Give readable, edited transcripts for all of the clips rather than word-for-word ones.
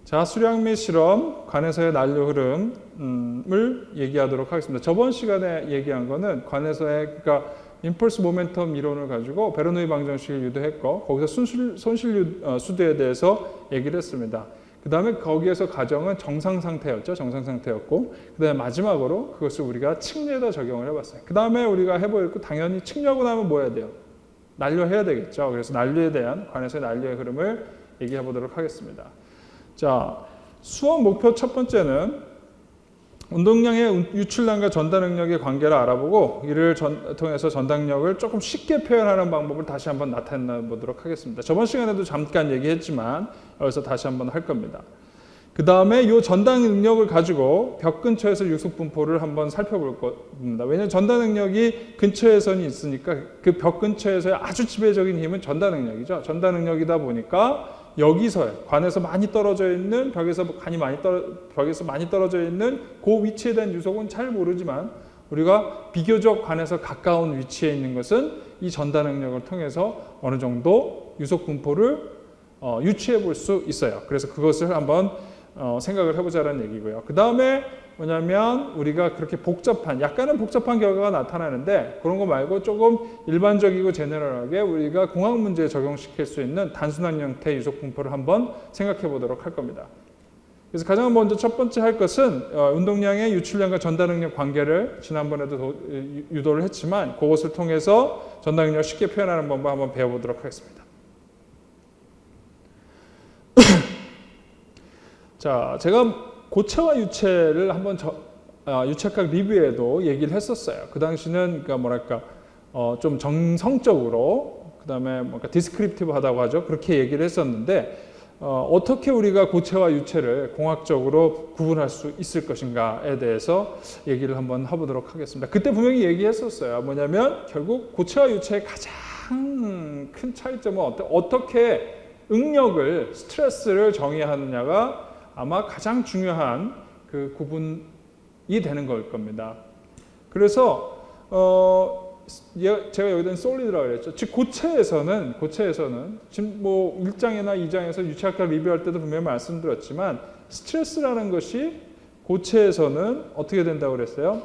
자, 수량 및 실험, 관에서의 난류 흐름을 얘기하도록 하겠습니다. 저번 시간에 얘기한 거는 관에서의, 그러니까 임펄스 모멘텀 이론을 가지고 베르노이 방정식을 유도했고, 거기서 손실 수도에 대해서 얘기를 했습니다. 그 다음에 거기에서 가정은 정상 상태였죠. 정상 상태였고, 그 다음에 마지막으로 그것을 우리가 측류에다 적용을 해봤어요. 그 다음에 우리가 해보였고, 당연히 측류하고 나면 뭐 해야 돼요? 난류해야 되겠죠. 그래서 난류에 대한, 관에서의 난류의 흐름을 얘기해 보도록 하겠습니다. 자, 수업 목표 첫 번째는 운동량의 유출량과 전달 능력의 관계를 알아보고, 이를 통해서 전달력을 조금 쉽게 표현하는 방법을 다시 한번 나타내 보도록 하겠습니다. 저번 시간에도 잠깐 얘기했지만 여기서 다시 한번 할 겁니다. 그 다음에 이 전달 능력을 가지고 벽 근처에서 유속 분포를 한번 살펴볼 겁니다. 왜냐하면 전달 능력이 근처에선이 있으니까 그 벽 근처에서의 아주 지배적인 힘은 전달 능력이죠. 전달 능력이다 보니까 여기서 관에서 많이 떨어져 있는 벽에서 많이 떨어져 있는 그 위치에 대한 유속은 잘 모르지만 우리가 비교적 관에서 가까운 위치에 있는 것은 이 전달 능력을 통해서 어느 정도 유속 분포를 유추해 볼 수 있어요. 그래서 그것을 한번 생각을 해보자는 얘기고요. 그 다음에 뭐냐면 우리가 그렇게 약간은 복잡한 결과가 나타나는데 그런 거 말고 조금 일반적이고 제너럴하게 우리가 공학 문제에 적용시킬 수 있는 단순한 형태의 유속 분포를 한번 생각해 보도록 할 겁니다. 그래서 가장 먼저 첫 번째 할 것은 운동량의 유출량과 전달 능력 관계를 지난번에도 유도를 했지만 그것을 통해서 전달 능력을 쉽게 표현하는 방법 한번 배워보도록 하겠습니다. 자, 제가 고체와 유체를 한번 유체학 리뷰에도 얘기를 했었어요. 그 당시는 그러니까 뭐랄까 좀 정성적으로, 그 다음에 뭔가 디스크립티브하다고 하죠. 그렇게 얘기를 했었는데 어떻게 우리가 고체와 유체를 공학적으로 구분할 수 있을 것인가에 대해서 얘기를 한번 해보도록 하겠습니다. 그때 분명히 얘기했었어요. 뭐냐면 결국 고체와 유체의 가장 큰 차이점은 어떻게 응력을, 스트레스를 정의하느냐가 아마 가장 중요한 그 구분이 되는 걸 겁니다. 그래서 제가 여기다 솔리드라고 그랬죠. 즉 고체에서는 지금 뭐 1장이나 2장에서 유체학과 리뷰할 때도 분명히 말씀드렸지만 스트레스라는 것이 고체에서는 어떻게 된다고 그랬어요?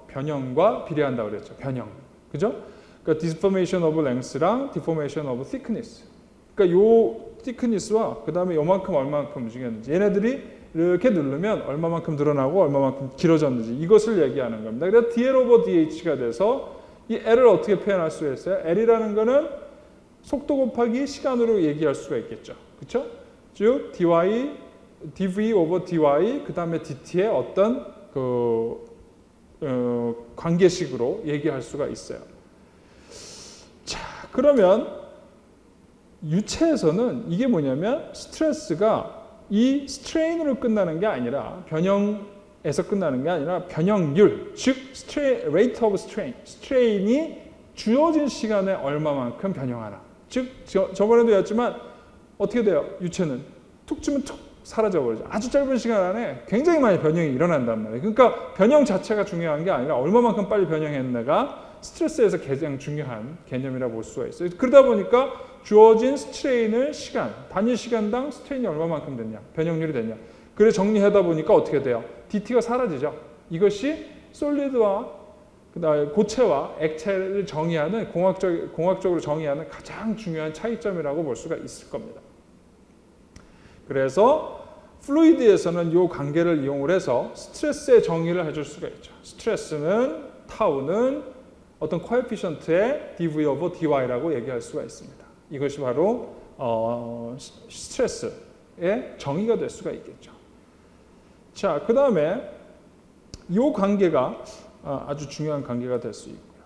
변형과 비례한다고 그랬죠. 변형. 그죠? 그러니까 deformation of length랑 deformation of thickness. 그러니까 요 thickness와 그 다음에 요만큼 얼마만큼 움직였는지, 얘네들이 이렇게 누르면 얼마만큼 늘어나고 얼마만큼 길어졌는지 이것을 얘기하는 겁니다. 그래서 dl over dh가 돼서 이 l을 어떻게 표현할 수가 있어요? l이라는 거는 속도 곱하기 시간으로 얘기할 수가 있겠죠. 그렇죠? 즉 dv over dy 그 다음에 dt의 어떤 관계식으로 얘기할 수가 있어요. 자, 그러면 유체에서는 이게 뭐냐면 스트레스가 이 스트레인으로 끝나는 게 아니라, 변형에서 끝나는 게 아니라 변형률, 즉 rate of strain, 스트레인이 주어진 시간에 얼마만큼 변형하나. 즉 저번에도 했지만 어떻게 돼요? 유체는 툭 치면 툭 사라져버리죠. 아주 짧은 시간 안에 굉장히 많이 변형이 일어난단 말이에요. 그러니까 변형 자체가 중요한 게 아니라 얼마만큼 빨리 변형했나가 스트레스에서 가장 중요한 개념이라고 볼 수가 있어요. 그러다 보니까 주어진 스트레인을 단위 시간당 스트레인이 얼마만큼 됐냐, 변형률이 됐냐. 그래 정리하다 보니까 어떻게 돼요? dt가 사라지죠. 이것이 솔리드와 그다음에 고체와 액체를 정의하는 공학적으로 정의하는 가장 중요한 차이점이라고 볼 수가 있을 겁니다. 그래서 플루이드에서는 이 관계를 이용을 해서 스트레스의 정의를 해줄 수가 있죠. 스트레스는 타우는 어떤 코에피션트의 dv over dy라고 얘기할 수가 있습니다. 이것이 바로 스트레스의 정의가 될 수가 있겠죠. 자, 그 다음에 이 관계가 아주 중요한 관계가 될 수 있고요.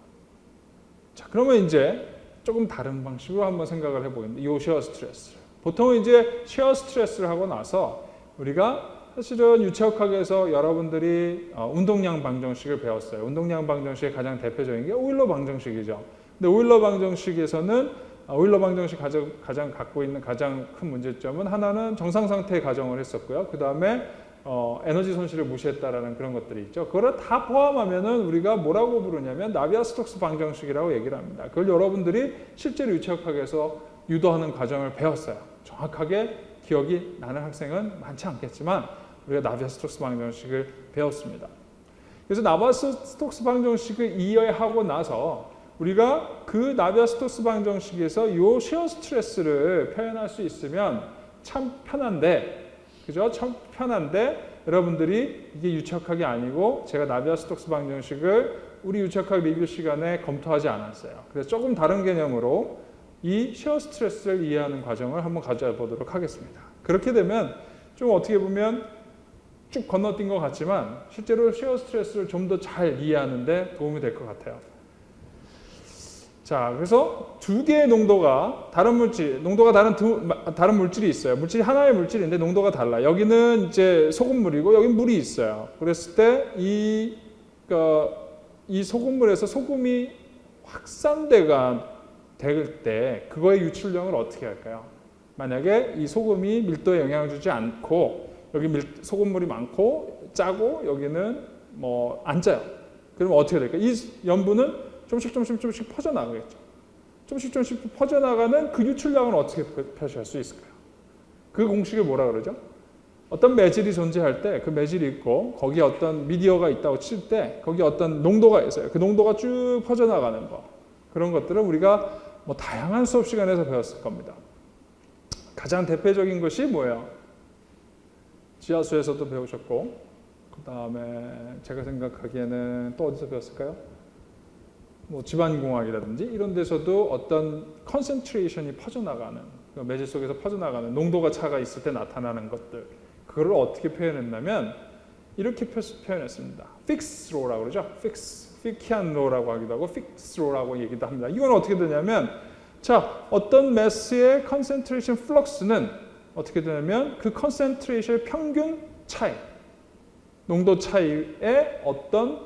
자, 그러면 이제 조금 다른 방식으로 한번 생각을 해보겠는데, 이 shear 스트레스를. 보통은 이제 shear 스트레스를 하고 나서 우리가 사실은 유체역학에서 여러분들이 운동량 방정식을 배웠어요. 운동량 방정식의 가장 대표적인 게 오일러 방정식이죠. 근데 오일러 방정식에서는 오일러 방정식 가장 갖고 있는 가장 큰 문제점은 하나는 정상 상태의 가정을 했었고요. 그 다음에 에너지 손실을 무시했다라는 그런 것들이 있죠. 그걸 다 포함하면은 우리가 뭐라고 부르냐면 나비아-스톡스 방정식이라고 얘기를 합니다. 그걸 여러분들이 실제로 유체역학에서 유도하는 과정을 배웠어요. 정확하게 기억이 나는 학생은 많지 않겠지만 우리가 나비아-스톡스 방정식을 배웠습니다. 그래서 나비아-스톡스 방정식을 이해하고 나서 우리가 그 나비아-스톡스 방정식에서 이 시어 스트레스를 표현할 수 있으면 참 편한데, 그죠? 참 편한데 여러분들이 이게 유착학이 아니고 제가 나비아-스톡스 방정식을 우리 유착학 리뷰 시간에 검토하지 않았어요. 그래서 조금 다른 개념으로 이 시어 스트레스를 이해하는 과정을 한번 가져보도록 하겠습니다. 그렇게 되면 좀 어떻게 보면 쭉 건너뛴 것 같지만 실제로 시어 스트레스를 좀 더 잘 이해하는 데 도움이 될 것 같아요. 자, 그래서 두 개의 농도가 다른 물질, 농도가 다른 물질이 있어요. 물질이 하나의 물질인데 농도가 달라. 여기는 이제 소금물이고 여기 물이 있어요. 그랬을 때 이 소금물에서 소금이 확산돼가 될 때 그거의 유출량을 어떻게 할까요? 만약에 이 소금이 밀도에 영향을 주지 않고 여기 소금물이 많고 짜고 여기는 뭐 안 짜요. 그러면 어떻게 될까요? 이 염분은 조금씩 퍼져나가겠죠. 조금씩 퍼져나가는 그 유출량을 어떻게 표시할 수 있을까요? 그 공식을 뭐라 그러죠? 어떤 매질이 존재할 때 그 매질이 있고 거기에 어떤 미디어가 있다고 칠 때 거기에 어떤 농도가 있어요. 그 농도가 쭉 퍼져나가는 거. 그런 것들을 우리가 뭐 다양한 수업 시간에서 배웠을 겁니다. 가장 대표적인 것이 뭐예요? 지하수에서도 배우셨고 그 다음에 제가 생각하기에는 또 어디서 배웠을까요? 뭐 집안공학이라든지 이런 데서도 어떤 컨센트레이션이 퍼져나가는 매질 속에서 퍼져나가는 농도가 차가 있을 때 나타나는 것들 그거를 어떻게 표현했냐면 이렇게 표현했습니다. fixed law라고 그러죠. fikian law라고 하기도 하고 fixed law라고 얘기도 합니다. 이건 어떻게 되냐면 자 어떤 매스의 컨센트레이션 플럭스는 어떻게 되냐면 그 컨센트레이션의 평균 차이 농도 차이에 어떤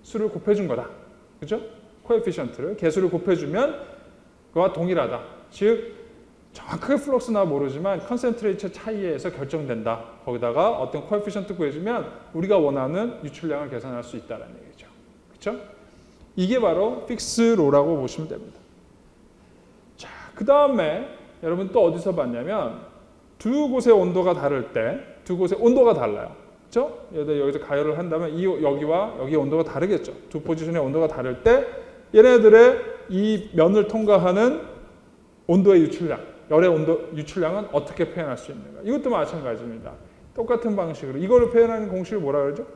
수를 곱해준 거다. 그죠? 코에피션트를 개수를 곱해주면 그와 동일하다. 즉 정확하게 플럭스나 모르지만 컨센트레이션 차이에서 결정된다. 거기다가 어떤 코에피션트 구해주면 우리가 원하는 유출량을 계산할 수 있다는 얘기죠. 그렇죠? 이게 바로 픽스 로라고 보시면 됩니다. 자, 그 다음에 여러분 또 어디서 봤냐면 두 곳의 온도가 다를 때 두 곳의 온도가 달라요. 그렇죠? 여기서 가열을 한다면 여기와 여기 온도가 다르겠죠. 두 포지션의 온도가 다를 때 얘네들의 이 면을 통과하는 온도의 유출량, 열의 온도 유출량은 어떻게 표현할 수 있는가? 이것도 마찬가지입니다. 똑같은 방식으로 이거를 표현하는 공식을 뭐라 그러죠?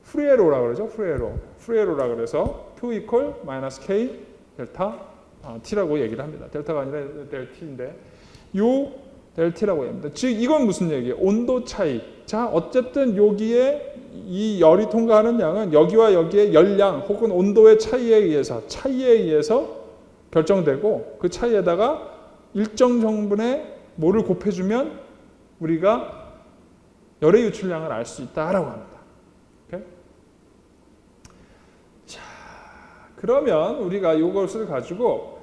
프리에로라 그러죠. 프리에로라 그래서 Q equal minus K 델타 T라고 얘기를 합니다. 델타가 아니라 델 T인데 요 델 T라고 합니다. 즉 이건 무슨 얘기예요? 온도 차이. 자 어쨌든 여기에 이 열이 통과하는 양은 여기와 여기의 열량 혹은 온도의 차이에 의해서 결정되고 그 차이에다가 일정 정분의 뭐를 곱해주면 우리가 열의 유출량을 알 수 있다라고 합니다. 오케이? 자, 그러면 우리가 이것을 가지고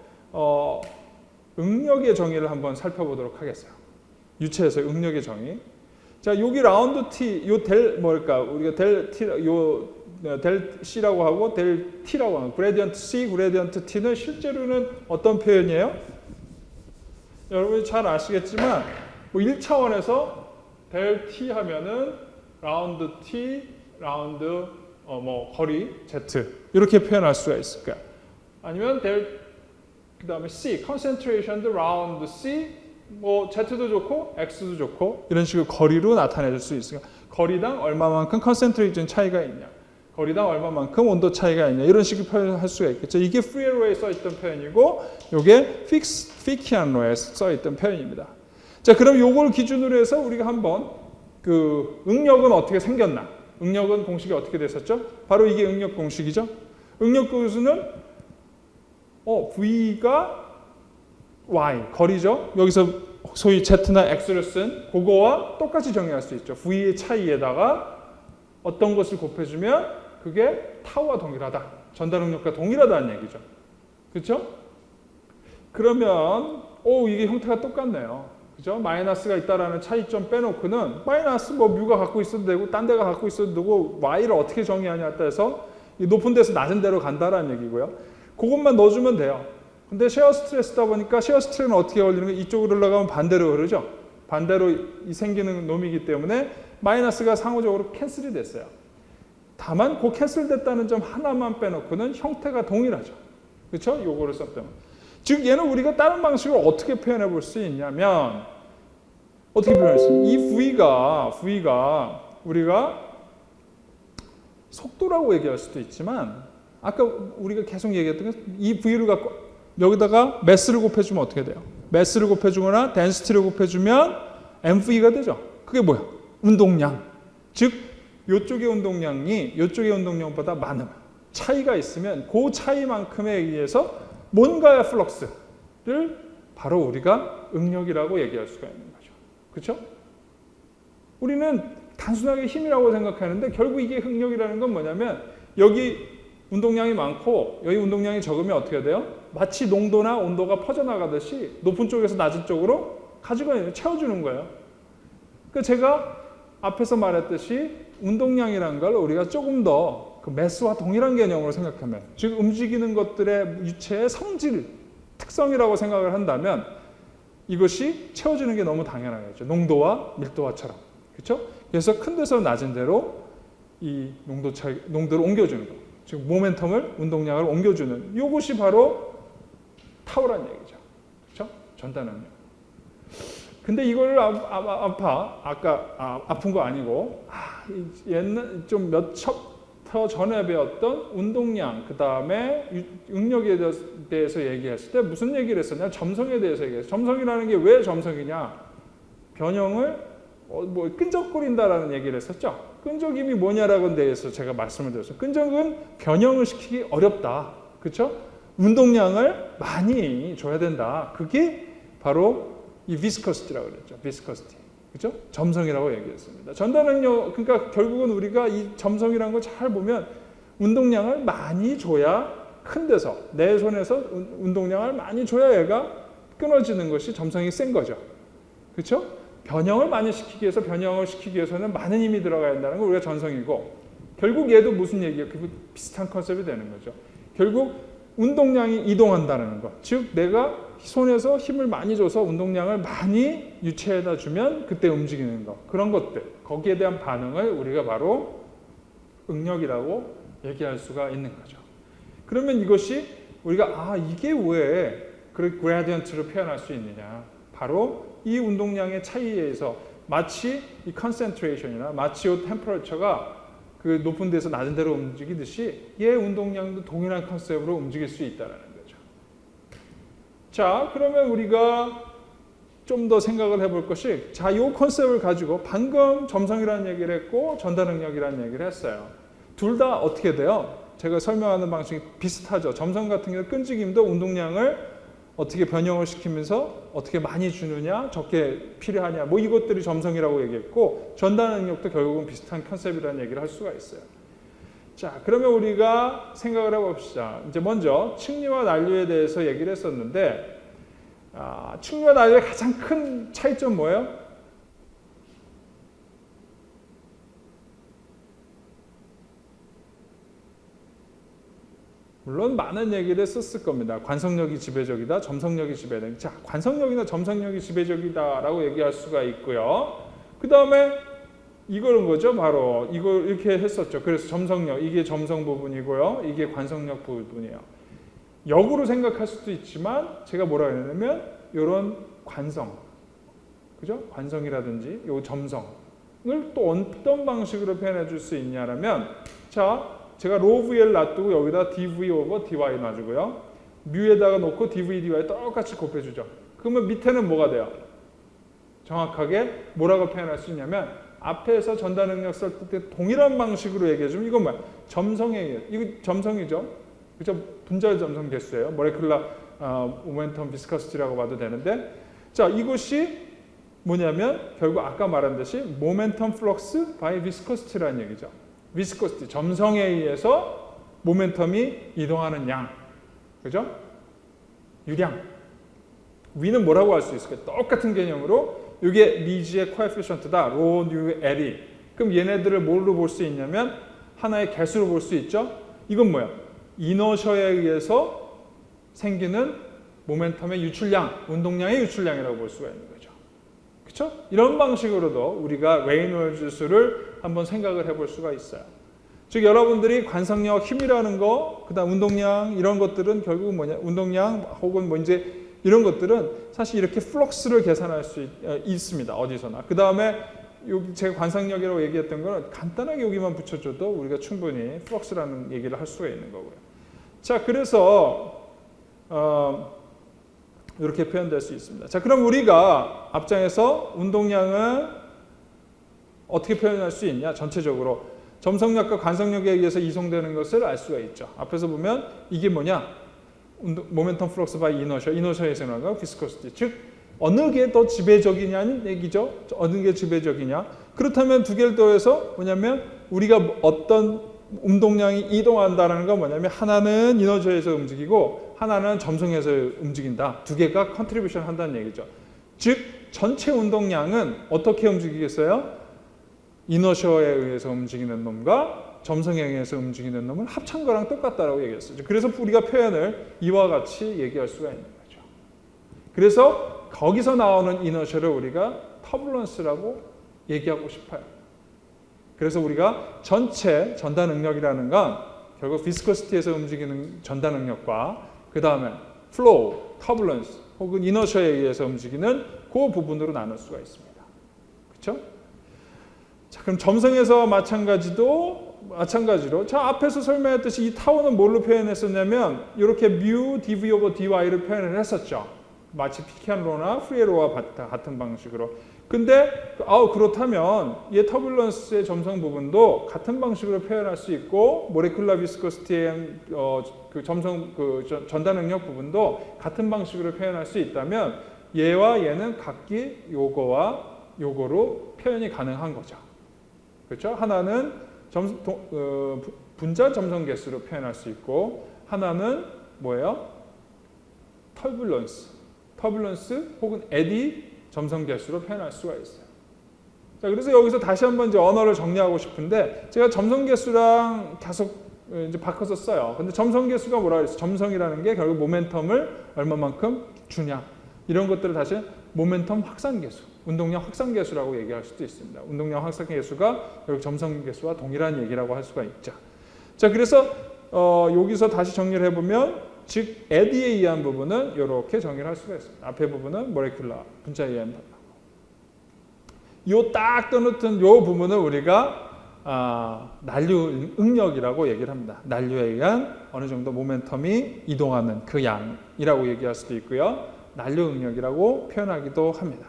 응력의 정의를 한번 살펴보도록 하겠어요. 유체에서의 응력의 정의. 자, 여기 라운드 T, 요 델 뭘까? 우리가 델 T, 델 C라고 하고 델 T라고 하는 그레디언트 C, 그레디언트 T는 실제로는 어떤 표현이에요? 여러분이 잘 아시겠지만 뭐 1차원에서 델 T 하면은 라운드 T, 라운드 뭐 거리 Z 이렇게 표현할 수가 있을까요? 아니면 그다음에 C, concentration around C 뭐 Z도 좋고 X도 좋고 이런 식으로 거리로 나타낼 수 있으니까 거리당 얼마만큼 컨센트레이션 차이가 있냐 거리당 얼마만큼 온도 차이가 있냐 이런 식으로 표현할 수가 있겠죠. 이게 프리에로에 써있던 표현이고 이게 피키안로에 써있던 표현입니다. 자 그럼 요걸 기준으로 해서 우리가 한번 그 응력은 어떻게 생겼나 응력은 공식이 어떻게 됐었죠? 바로 이게 응력 공식이죠. 응력 구수는 V가 Y, 거리죠. 여기서 소위 Z나 X를 쓴 그거와 똑같이 정의할 수 있죠. V의 차이에다가 어떤 것을 곱해주면 그게 타우와 동일하다. 전달 응력과 동일하다는 얘기죠. 그렇죠? 그러면 이게 형태가 똑같네요. 그죠? 마이너스가 있다라는 차이점 빼놓고는 마이너스 뭐 뮤가 갖고 있어도 되고 딴 데가 갖고 있어도 되고 Y를 어떻게 정의하냐에 따라서 높은 데서 낮은 데로 간다라는 얘기고요. 그것만 넣어주면 돼요. 근데 셰어 스트레스다 보니까 셰어 스트레스는 어떻게 걸리는 거예요? 이쪽으로 올라가면 반대로 흐르죠. 반대로 생기는 놈이기 때문에 마이너스가 상호적으로 캔슬이 됐어요. 다만 그 캔슬됐다는 점 하나만 빼놓고는 형태가 동일하죠. 그렇죠? 요거를 썼다면. 즉 얘는 우리가 다른 방식으로 어떻게 표현해 볼 수 있냐면 어떻게 표현할 수 있어요? 이 V가 우리가 속도라고 얘기할 수도 있지만 아까 우리가 계속 얘기했던 이 V를 갖고 여기다가 매스를 곱해주면 어떻게 돼요? 매스를 곱해주거나 덴시티를 곱해주면 MV가 되죠. 그게 뭐야? 운동량. 즉 이쪽의 운동량이 이쪽의 운동량보다 많으면 차이가 있으면 그 차이만큼에 의해서 뭔가의 플럭스를 바로 우리가 응력이라고 얘기할 수가 있는 거죠. 그렇죠? 우리는 단순하게 힘이라고 생각하는데 결국 이게 응력이라는 건 뭐냐면 여기 운동량이 많고 여기 운동량이 적으면 어떻게 돼요? 마치 농도나 온도가 퍼져나가듯이 높은 쪽에서 낮은 쪽으로 가지고 채워주는 거예요. 그러니까 제가 앞에서 말했듯이 운동량이라는 걸 우리가 조금 더 그 매스와 동일한 개념으로 생각하면 즉 움직이는 것들의 유체의 성질, 특성이라고 생각을 한다면 이것이 채워지는 게 너무 당연하겠죠. 농도와 밀도와처럼. 그렇죠? 그래서 큰 데서 낮은 데로 이 농도를 옮겨주는 거. 즉 모멘텀을 운동량을 옮겨주는 이것이 바로 타우란 얘기죠. 그렇죠? 전단응력. 근데 이걸 아픈 거 아니고 옛날 좀 몇 첩 더 전에 배웠던 운동량 그 다음에 응력에 대해서 얘기했을 때 무슨 얘기를 했었냐? 점성에 대해서 얘기했어요. 점성이라는 게 왜 점성이냐? 변형을 끈적거린다라는 얘기를 했었죠. 끈적임이 뭐냐라는 데에서 제가 말씀을 드렸어요. 끈적은 변형을 시키기 어렵다. 그렇죠? 운동량을 많이 줘야 된다. 그게 바로 이 비스커시티라고 그랬죠. 비스커시티. 그렇죠? 점성이라고 얘기했습니다. 전단응력, 그러니까 결국은 우리가 이 점성이라는 걸 잘 보면 운동량을 많이 줘야 큰 데서 내 손에서 운동량을 많이 줘야 얘가 끊어지는 것이 점성이 센 거죠. 그렇죠? 변형을 많이 시키기 위해서 변형을 시키기 위해서는 많은 힘이 들어가야 한다는 건 우리가 전성이고 결국 얘도 무슨 얘기예요? 그 비슷한 컨셉이 되는 거죠. 결국 운동량이 이동한다는 것. 즉 내가 손에서 힘을 많이 줘서 운동량을 많이 유체해다 주면 그때 움직이는 것. 그런 것들. 거기에 대한 반응을 우리가 바로 응력이라고 얘기할 수가 있는 거죠. 그러면 이것이 우리가 이게 왜 그레디언트로 표현할 수 있느냐. 바로 이 운동량의 차이에 의해서 마치 이 컨센트레이션이나 마치 이 템퍼러처가 그 높은 데서 낮은 데로 움직이듯이 얘 운동량도 동일한 컨셉으로 움직일 수 있다는 거죠. 자, 그러면 우리가 좀 더 생각을 해볼 것이 자, 이 컨셉을 가지고 방금 점성이라는 얘기를 했고 전단응력이라는 얘기를 했어요. 둘 다 어떻게 돼요? 제가 설명하는 방식이 비슷하죠. 점성 같은 경우 끈적임도 운동량을 어떻게 변형을 시키면서 어떻게 많이 주느냐, 적게 필요하냐, 뭐 이것들이 점성이라고 얘기했고 전단응력도 결국은 비슷한 컨셉이라는 얘기를 할 수가 있어요. 자, 그러면 우리가 생각을 해봅시다. 이제 먼저 측리와 난류에 대해서 얘기를 했었는데 측리와 난류의 가장 큰 차이점 뭐예요? 물론 많은 얘기를 썼을 겁니다. 관성력이 지배적이다, 점성력이 지배적이다. 자, 관성력이나 점성력이 지배적이다라고 얘기할 수가 있고요. 그 다음에 이거는 거죠. 바로 이걸 이렇게 했었죠. 그래서 점성력, 이게 점성 부분이고요. 이게 관성력 부분이에요. 역으로 생각할 수도 있지만 제가 뭐라 했냐면 이런 관성, 그죠? 관성이라든지 이 점성을 또 어떤 방식으로 표현해 줄 수 있냐라면 자. 제가 rho v를 놔두고 여기다 dv over dy 놔주고요. 뮤에다가 놓고 dv, dy 똑같이 곱해주죠. 그러면 밑에는 뭐가 돼요? 정확하게 뭐라고 표현할 수 있냐면 앞에서 전단응력 쓸 때 동일한 방식으로 얘기해주면 이건 뭐야? 점성이에요. 이거 점성이죠. 그죠? 분자의 점성 개수예요. 모레큘라 모멘텀 비스커시티라고 봐도 되는데 자, 이것이 뭐냐면 결국 아까 말한 듯이 모멘텀 플럭스 바이 비스커시티라는 얘기죠. 비스코시티, 점성에 의해서 모멘텀이 이동하는 양. 그죠? 유량. 위는 뭐라고 할 수 있을까요? 똑같은 개념으로 이게 미지의 코에피션트다. 로, 뉴, L이. 그럼 얘네들을 뭘로 볼 수 있냐면 하나의 개수로 볼 수 있죠? 이건 뭐야? 이너셔에 의해서 생기는 모멘텀의 유출량, 운동량의 유출량이라고 볼 수가 있는 거죠. 그렇죠? 이런 방식으로도 우리가 레이놀즈 수를 한번 생각을 해볼 수가 있어요. 즉 여러분들이 관성력, 힘이라는 거, 그다음 운동량 이런 것들은 결국 뭐냐? 운동량 혹은 뭐 이제 이런 것들은 사실 이렇게 플럭스를 계산할 수 있습니다. 어디서나. 그다음에 여기 제가 관성력이라고 얘기했던 거는 간단하게 여기만 붙여줘도 우리가 충분히 플럭스라는 얘기를 할 수가 있는 거고요. 자, 그래서 이렇게 표현될 수 있습니다. 자, 그럼 우리가 앞장에서 운동량을 어떻게 표현할 수 있냐? 전체적으로 점성력과 관성력에 의해서 이송되는 것을 알 수가 있죠. 앞에서 보면 이게 뭐냐? 모멘텀 플럭스 바이 이너셔에서 나오는 거 비스코시티. 즉 어느 게 더 지배적이냐는 얘기죠. 어느 게 지배적이냐? 그렇다면 두 개를 더해서 뭐냐면 우리가 어떤 운동량이 이동한다는 건 뭐냐면 하나는 이너셔에서 움직이고 하나는 점성에서 움직인다. 두 개가 컨트리뷰션 한다는 얘기죠. 즉 전체 운동량은 어떻게 움직이겠어요? 이너셔에 의해서 움직이는 놈과 점성에 의해서 움직이는 놈을 합친 거랑 똑같다라고 얘기했어요. 그래서 우리가 표현을 이와 같이 얘기할 수가 있는 거죠. 그래서 거기서 나오는 이너셔를 우리가 터뷸런스라고 얘기하고 싶어요. 그래서 우리가 전체 전달 능력이라는 건 결국 비스코시티에서 움직이는 전달 능력과 그 다음에 플로우, 터뷸런스 혹은 이너셔에 의해서 움직이는 그 부분으로 나눌 수가 있습니다. 그렇죠? 자, 그럼 점성에서 마찬가지로 자 앞에서 설명했듯이 이 타워는 뭘로 표현했었냐면 이렇게 뮤 dv over dy를 표현을 했었죠. 마치 피켄로나 프리에로와 같은 방식으로. 근데 그렇다면 이 터뷸런스의 점성 부분도 같은 방식으로 표현할 수 있고 모레큘라 비스코시티의 그 점성 전달 능력 부분도 같은 방식으로 표현할 수 있다면 얘와 얘는 각기 요거와 요거로 표현이 가능한 거죠. 그렇죠? 하나는 분자 점성 개수로 표현할 수 있고 하나는 뭐예요? 터뷸런스 혹은 에디 점성 개수로 표현할 수가 있어요. 자, 그래서 여기서 다시 한번 이제 언어를 정리하고 싶은데 제가 점성 개수랑 계속 이제 바꿔서 써요. 근데 점성 개수가 뭐라 그랬어요? 점성이라는 게 결국 모멘텀을 얼마만큼 주냐 이런 것들을 다시 모멘텀 확산 개수, 운동량 확산 개수라고 얘기할 수도 있습니다. 운동량 확산 개수가 결국 점성 개수와 동일한 얘기라고 할 수가 있죠. 자, 그래서 여기서 다시 정리를 해보면 즉 에디에 의한 부분은 이렇게 정의를 할 수가 있습니다. 앞에 부분은 모레큘라 분자에 의한 요 딱 떠놓던 요 부분을 우리가 난류 응력이라고 얘기를 합니다. 난류에 의한 어느 정도 모멘텀이 이동하는 그 양이라고 얘기할 수도 있고요. 난류 응력이라고 표현하기도 합니다.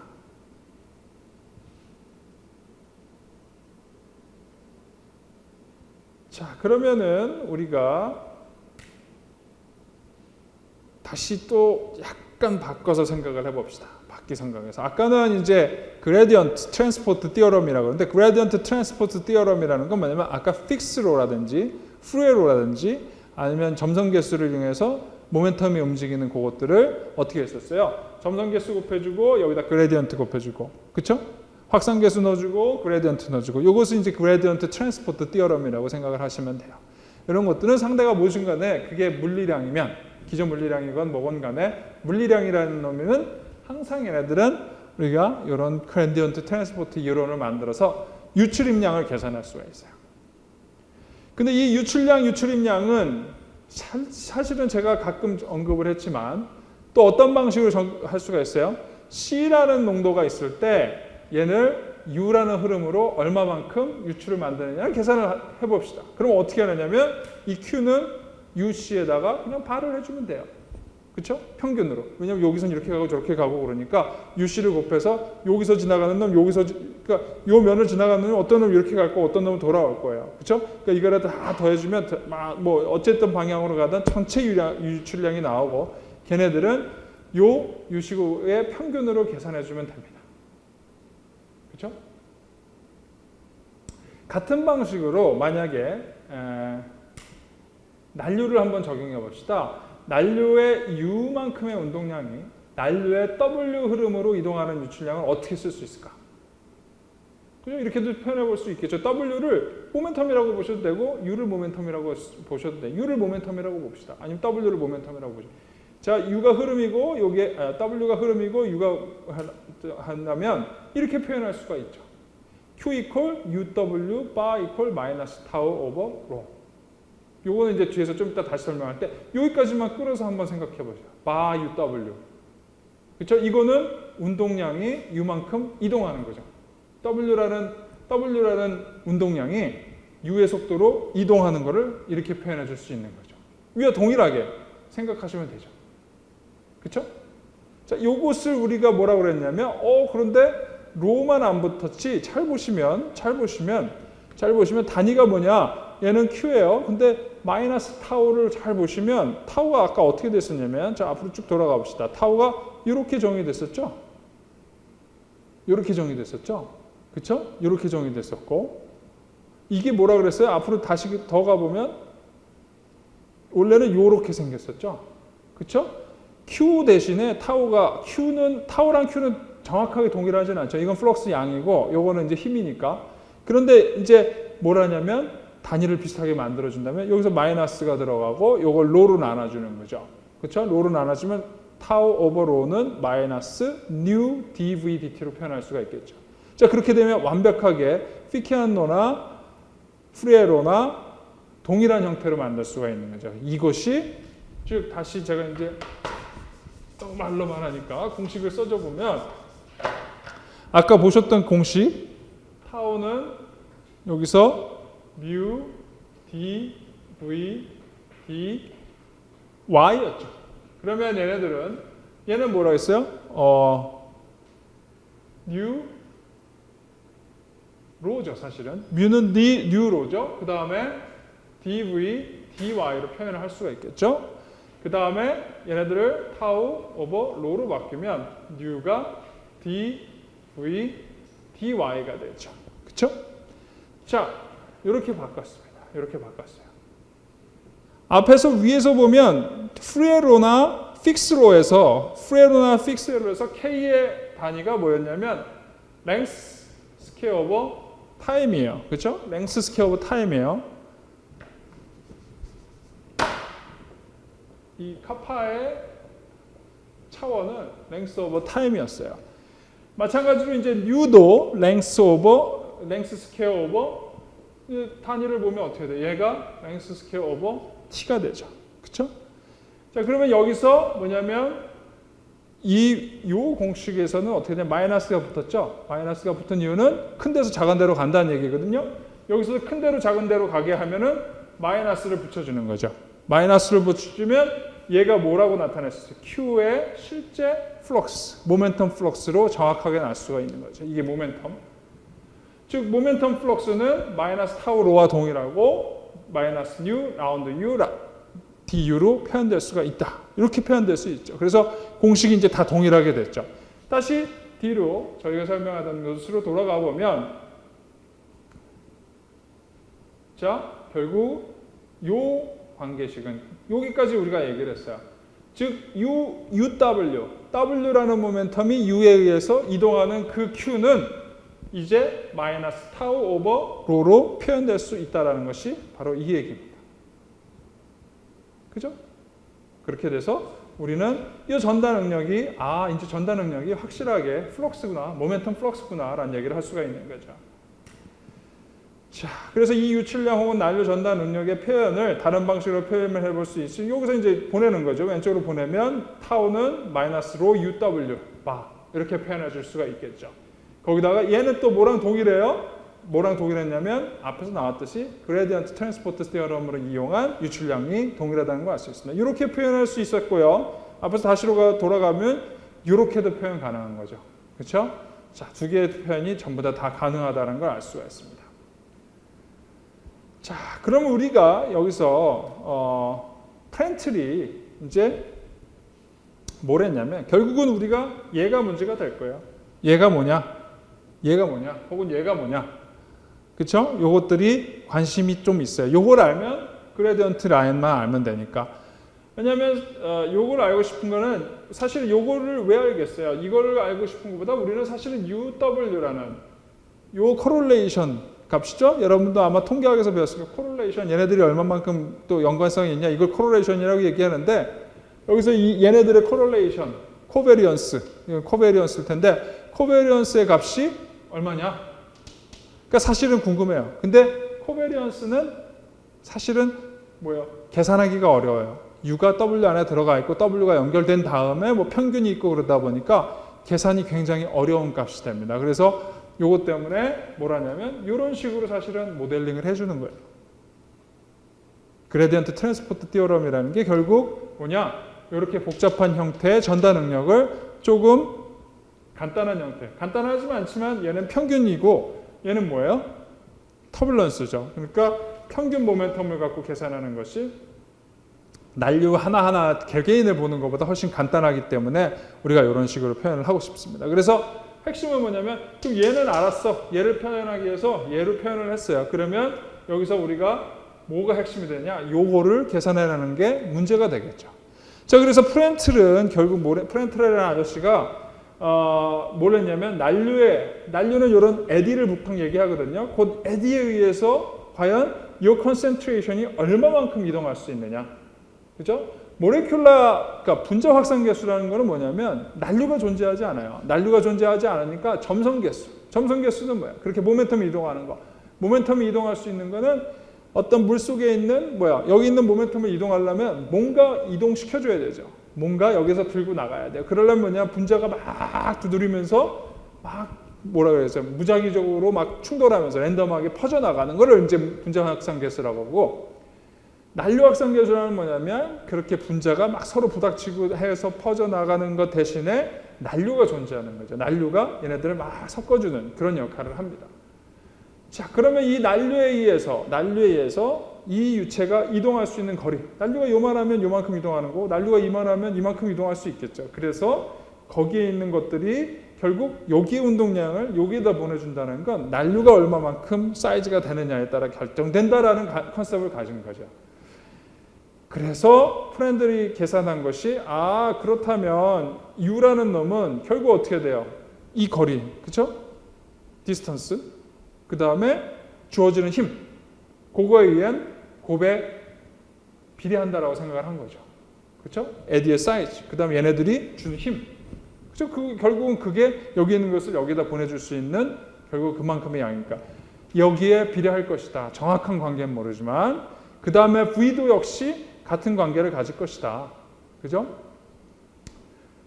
자, 그러면은 우리가 다시 또 약간 바꿔서 생각을 해봅시다. 바퀴 생각해서. 아까는 이제 그레디언트 트랜스포트 티어럼이라고 하는데 그레디언트 트랜스포트 티어럼이라는 건 뭐냐면 아까 픽스로라든지 프루에로라든지 아니면 점성 개수를 이용해서 모멘텀이 움직이는 그것들을 어떻게 했었어요? 점성 개수 곱해주고 여기다 그레디언트 곱해주고 그쵸? 확산 개수 넣어주고 그레디언트 넣어주고 이것은 이제 그레디언트 트랜스포트 티어럼이라고 생각을 하시면 돼요. 이런 것들은 상대가 무엇인 간에 그게 물리량이면 기존 물리량이건 뭐건 간에 물리량이라는 놈은 항상 얘네들은 우리가 이런 그레디언트 트랜스포트 이론을 만들어서 유출입량을 계산할 수가 있어요. 근데 이 유출입량은 사실은 제가 가끔 언급을 했지만 또 어떤 방식으로 할 수가 있어요? C라는 농도가 있을 때 얘를 U라는 흐름으로 얼마만큼 유출을 만드느냐 계산을 해봅시다. 그럼 어떻게 하느냐면 이 Q는 UC에다가 그냥 발을 해주면 돼요. 그렇죠? 평균으로. 왜냐면 여기서는 이렇게 가고 저렇게 가고 그러니까 UC를 곱해서 여기서 지나가는 놈, 그러니까 요 면을 지나가는 놈 어떤 놈 이렇게 갈 거고 어떤 놈은 돌아올 거예요. 그렇죠? 그러니까 이거를 다 더해주면 뭐 어쨌든 방향으로 가든 전체 유출량이 나오고 걔네들은 요 UC의 평균으로 계산해주면 됩니다. 그렇죠? 같은 방식으로 만약에 난류를 한번 적용해 봅시다. 난류의 U만큼의 운동량이 난류의 W 흐름으로 이동하는 유출량을 어떻게 쓸 수 있을까? 그죠? 이렇게도 표현해 볼 수 있겠죠. W를 모멘텀이라고 보셔도 되고 U를 모멘텀이라고 보셔도 돼요. U를 모멘텀이라고 봅시다. 아니면 W를 모멘텀이라고 보죠. 자, U가 흐름이고 요게 W가 흐름이고 U가 한다면 이렇게 표현할 수가 있죠. Q equal UW 바 equal 마이너스 타우 오버 로. 요거는 이제 뒤에서 좀 이따 다시 설명할 때 여기까지만 끌어서 한번 생각해 보죠. 바 UW. 그렇죠? 이거는 운동량이 U만큼 이동하는 거죠. W라는 운동량이 U의 속도로 이동하는 것을 이렇게 표현해 줄 수 있는 거죠. 위와 동일하게 생각하시면 되죠. 그렇죠? 자, 요것을 우리가 뭐라고 그랬냐면 그런데 로만 안 붙었지. 잘 보시면 단위가 뭐냐? 얘는 Q예요. 근데 마이너스 타우를 잘 보시면 타우가 아까 어떻게 됐었냐면 자, 앞으로 쭉 돌아가 봅시다. 타우가 이렇게 정의됐었죠? 이렇게 정의됐었죠? 그렇죠? 이렇게 정의됐었고 이게 뭐라 그랬어요? 앞으로 다시 더 가보면 원래는 이렇게 생겼었죠? 그렇죠? Q 대신에 타우랑 Q는 정확하게 동일하지는 않죠. 이건 플럭스 양이고 요거는 이제 힘이니까. 그런데 이제 뭐라냐면 단위를 비슷하게 만들어준다면 여기서 마이너스가 들어가고 요걸 로로 나눠주는 거죠. 그렇죠? 로로 나눠주면 타우 오버 로는 마이너스 뉴 dv dt로 표현할 수가 있겠죠. 자, 그렇게 되면 완벽하게 피케안노나 프리에로나 동일한 형태로 만들 수가 있는 거죠. 이것이 즉 다시 제가 이제 너무 말로만 하니까 공식을 써줘 보면 아까 보셨던 공식 타우는 여기서 mu d v d y였죠. 그러면 얘는 뭐라 했어요? 뉴 로죠, 사실은. 뮤는 뉴 로죠. 그 다음에 dv, dy로 표현을 할 수가 있겠죠. 그 다음에 얘네들을 타우 오버 로로 바뀌면 뉴가 dv, dy가 되죠. 그쵸? 자, 이렇게 바꿨습니다. 이렇게 바꿨어요. 앞에서 위에서 보면 프레로나 픽스로에서 K의 단위가 뭐였냐면 랭스 스퀘어 오버 타임이에요. 그렇죠? 랭스 스퀘어 오브 타임이에요. 이 카파의 차원은 랭스 오버 타임이었어요. 마찬가지로 이제 뉴도 랭스 스퀘어 오버 단위를 보면 어떻게 돼? 얘가 랭스 스퀘어 오버 t가 되죠. 그렇죠? 자, 그러면 여기서 뭐냐면 요 공식에서는 어떻게 되냐? 마이너스가 붙었죠. 마이너스가 붙은 이유는 큰 데서 작은 데로 간다는 얘기거든요. 여기서 큰 데로 작은 데로 가게 하면은 마이너스를 붙여주는 거죠. 마이너스를 붙여주면 얘가 뭐라고 나타냈어요? Q의 실제 플럭스, 모멘텀 플럭스로 정확하게 날 수가 있는 거죠. 이게 모멘텀. 즉 모멘텀 플럭스는 마이너스 타우 로와 동일하고 마이너스 뉴 라운드 U du로 표현될 수가 있다. 이렇게 표현될 수 있죠. 그래서 공식이 이제 다 동일하게 됐죠. 다시 뒤로 저희가 설명하던 것으로 돌아가 보면 자, 결국 요 관계식은 여기까지 우리가 얘기를 했어요. 즉 W라는 모멘텀이 U에 의해서 이동하는 그 Q는 이제 마이너스 타우 오버 로로 표현될 수 있다는 것이 바로 이 얘기입니다. 그죠? 그렇게 돼서 우리는 이 전달 능력이 이제 전달 능력이 확실하게 플럭스구나, 모멘텀 플럭스구나라는 얘기를 할 수가 있는 거죠. 자, 그래서 이 유출량 혹은 난류 전달 능력의 표현을 다른 방식으로 표현을 해볼 수 있지. 여기서 이제 보내는 거죠. 왼쪽으로 보내면 타우는 마이너스 로 UW 바 이렇게 표현해 줄 수가 있겠죠. 거기다가 얘는 또 뭐랑 동일해요? 뭐랑 동일했냐면 앞에서 나왔듯이 그레디언트 트랜스포트 스테어럼으로 이용한 유출량이 동일하다는 걸 알 수 있습니다. 이렇게 표현할 수 있었고요. 앞에서 다시로 돌아가면 이렇게도 표현 가능한 거죠. 그렇죠? 자, 두 개의 표현이 전부 다 가능하다는 걸 알 수가 있습니다. 자, 그러면 우리가 여기서 프렌틀이 이제 뭘 했냐면 결국은 우리가 얘가 문제가 될 거예요. 얘가 뭐냐? 혹은 얘가 뭐냐? 그렇죠? 요것들이 관심이 좀 있어요. 요걸 알면 그레디언트 라인만 알면 되니까. 왜냐하면 요걸 알고 싶은 거는 사실 요거를 왜 알겠어요? 이거를 알고 싶은 것보다 우리는 사실은 UW라는 요 코릴레이션 값이죠? 여러분도 아마 통계학에서 배웠을 거예요. 코릴레이션 얘네들이 얼마만큼 또 연관성이 있냐 이걸 코릴레이션이라고 얘기하는데 여기서 이 얘네들의 코릴레이션, 코베리언스일 텐데 코베리언스의 값이 얼마냐? 그러니까 사실은 궁금해요. 근데 코베리언스는 사실은 뭐예요? 계산하기가 어려워요. U가 W 안에 들어가 있고 W가 연결된 다음에 뭐 평균이 있고 그러다 보니까 계산이 굉장히 어려운 값이 됩니다. 그래서 요것 때문에 뭐라냐면 이런 식으로 사실은 모델링을 해주는 거예요. 그레디언트 트랜스포트 티어럼이라는 게 결국 뭐냐? 이렇게 복잡한 형태의 전달 능력을 조금 간단한 형태. 간단하지만 않지만 얘는 평균이고 얘는 뭐예요? 터뷸런스죠. 그러니까 평균 모멘텀을 갖고 계산하는 것이 난류 하나하나 개개인을 보는 것보다 훨씬 간단하기 때문에 우리가 이런 식으로 표현을 하고 싶습니다. 그래서 핵심은 뭐냐면 그럼 얘는 알았어. 얘를 표현하기 위해서 얘를 표현을 했어요. 그러면 여기서 우리가 뭐가 핵심이 되냐? 요거를 계산해내는 게 문제가 되겠죠. 자, 그래서 프렌틀은 결국 프렌틀이라는 아저씨가 뭘 했냐면 난류는 이런 에디를 보통 얘기하거든요. 그 에디에 의해서 과연 이 컨센트레이션이 얼마만큼 이동할 수 있느냐. 그죠? 그러니까 분자 확산 개수라는 거는 뭐냐면 난류가 존재하지 않아요. 난류가 존재하지 않으니까 점성 개수. 점성 개수는 뭐야? 그렇게 모멘텀이 이동하는 거. 모멘텀이 이동할 수 있는 거는 어떤 물 속에 있는 여기 있는 모멘텀을 이동하려면 뭔가 이동시켜줘야 되죠. 뭔가 여기서 들고 나가야 돼요. 그러려면 뭐냐? 분자가 막 두드리면서 막 무작위적으로 막 충돌하면서 랜덤하게 퍼져나가는 거를 이제 분자 확산 개수라고 하고 난류 확산 개수라는 뭐냐면 그렇게 분자가 막 서로 부닥치고 해서 퍼져나가는 것 대신에 난류가 존재하는 거죠. 난류가 얘네들을 막 섞어주는 그런 역할을 합니다. 자, 그러면 이 난류에 의해서 이 유체가 이동할 수 있는 거리, 난류가 요만하면 요만큼 이동하는 거고 난류가 이만하면 이만큼 이동할 수 있겠죠. 그래서 거기에 있는 것들이 결국 여기 운동량을 여기에다 보내준다는 건 난류가 얼마만큼 사이즈가 되느냐에 따라 결정된다라는 컨셉을 가진 거죠. 그래서 프렌들이 계산한 것이 그렇다면 U라는 놈은 결국 어떻게 돼요? 이 거리, 그렇죠? 디스턴스, 그 다음에 주어지는 힘, 그거에 의한 곱에 비례한다라고 생각을 한 거죠. 그렇죠? 에디의 사이즈, 그 다음에 얘네들이 주는 힘, 그렇죠? 결국은 그게 여기 있는 것을 여기다 보내줄 수 있는 결국 그만큼의 양이니까 여기에 비례할 것이다. 정확한 관계는 모르지만 그 다음에 V도 역시 같은 관계를 가질 것이다. 그죠?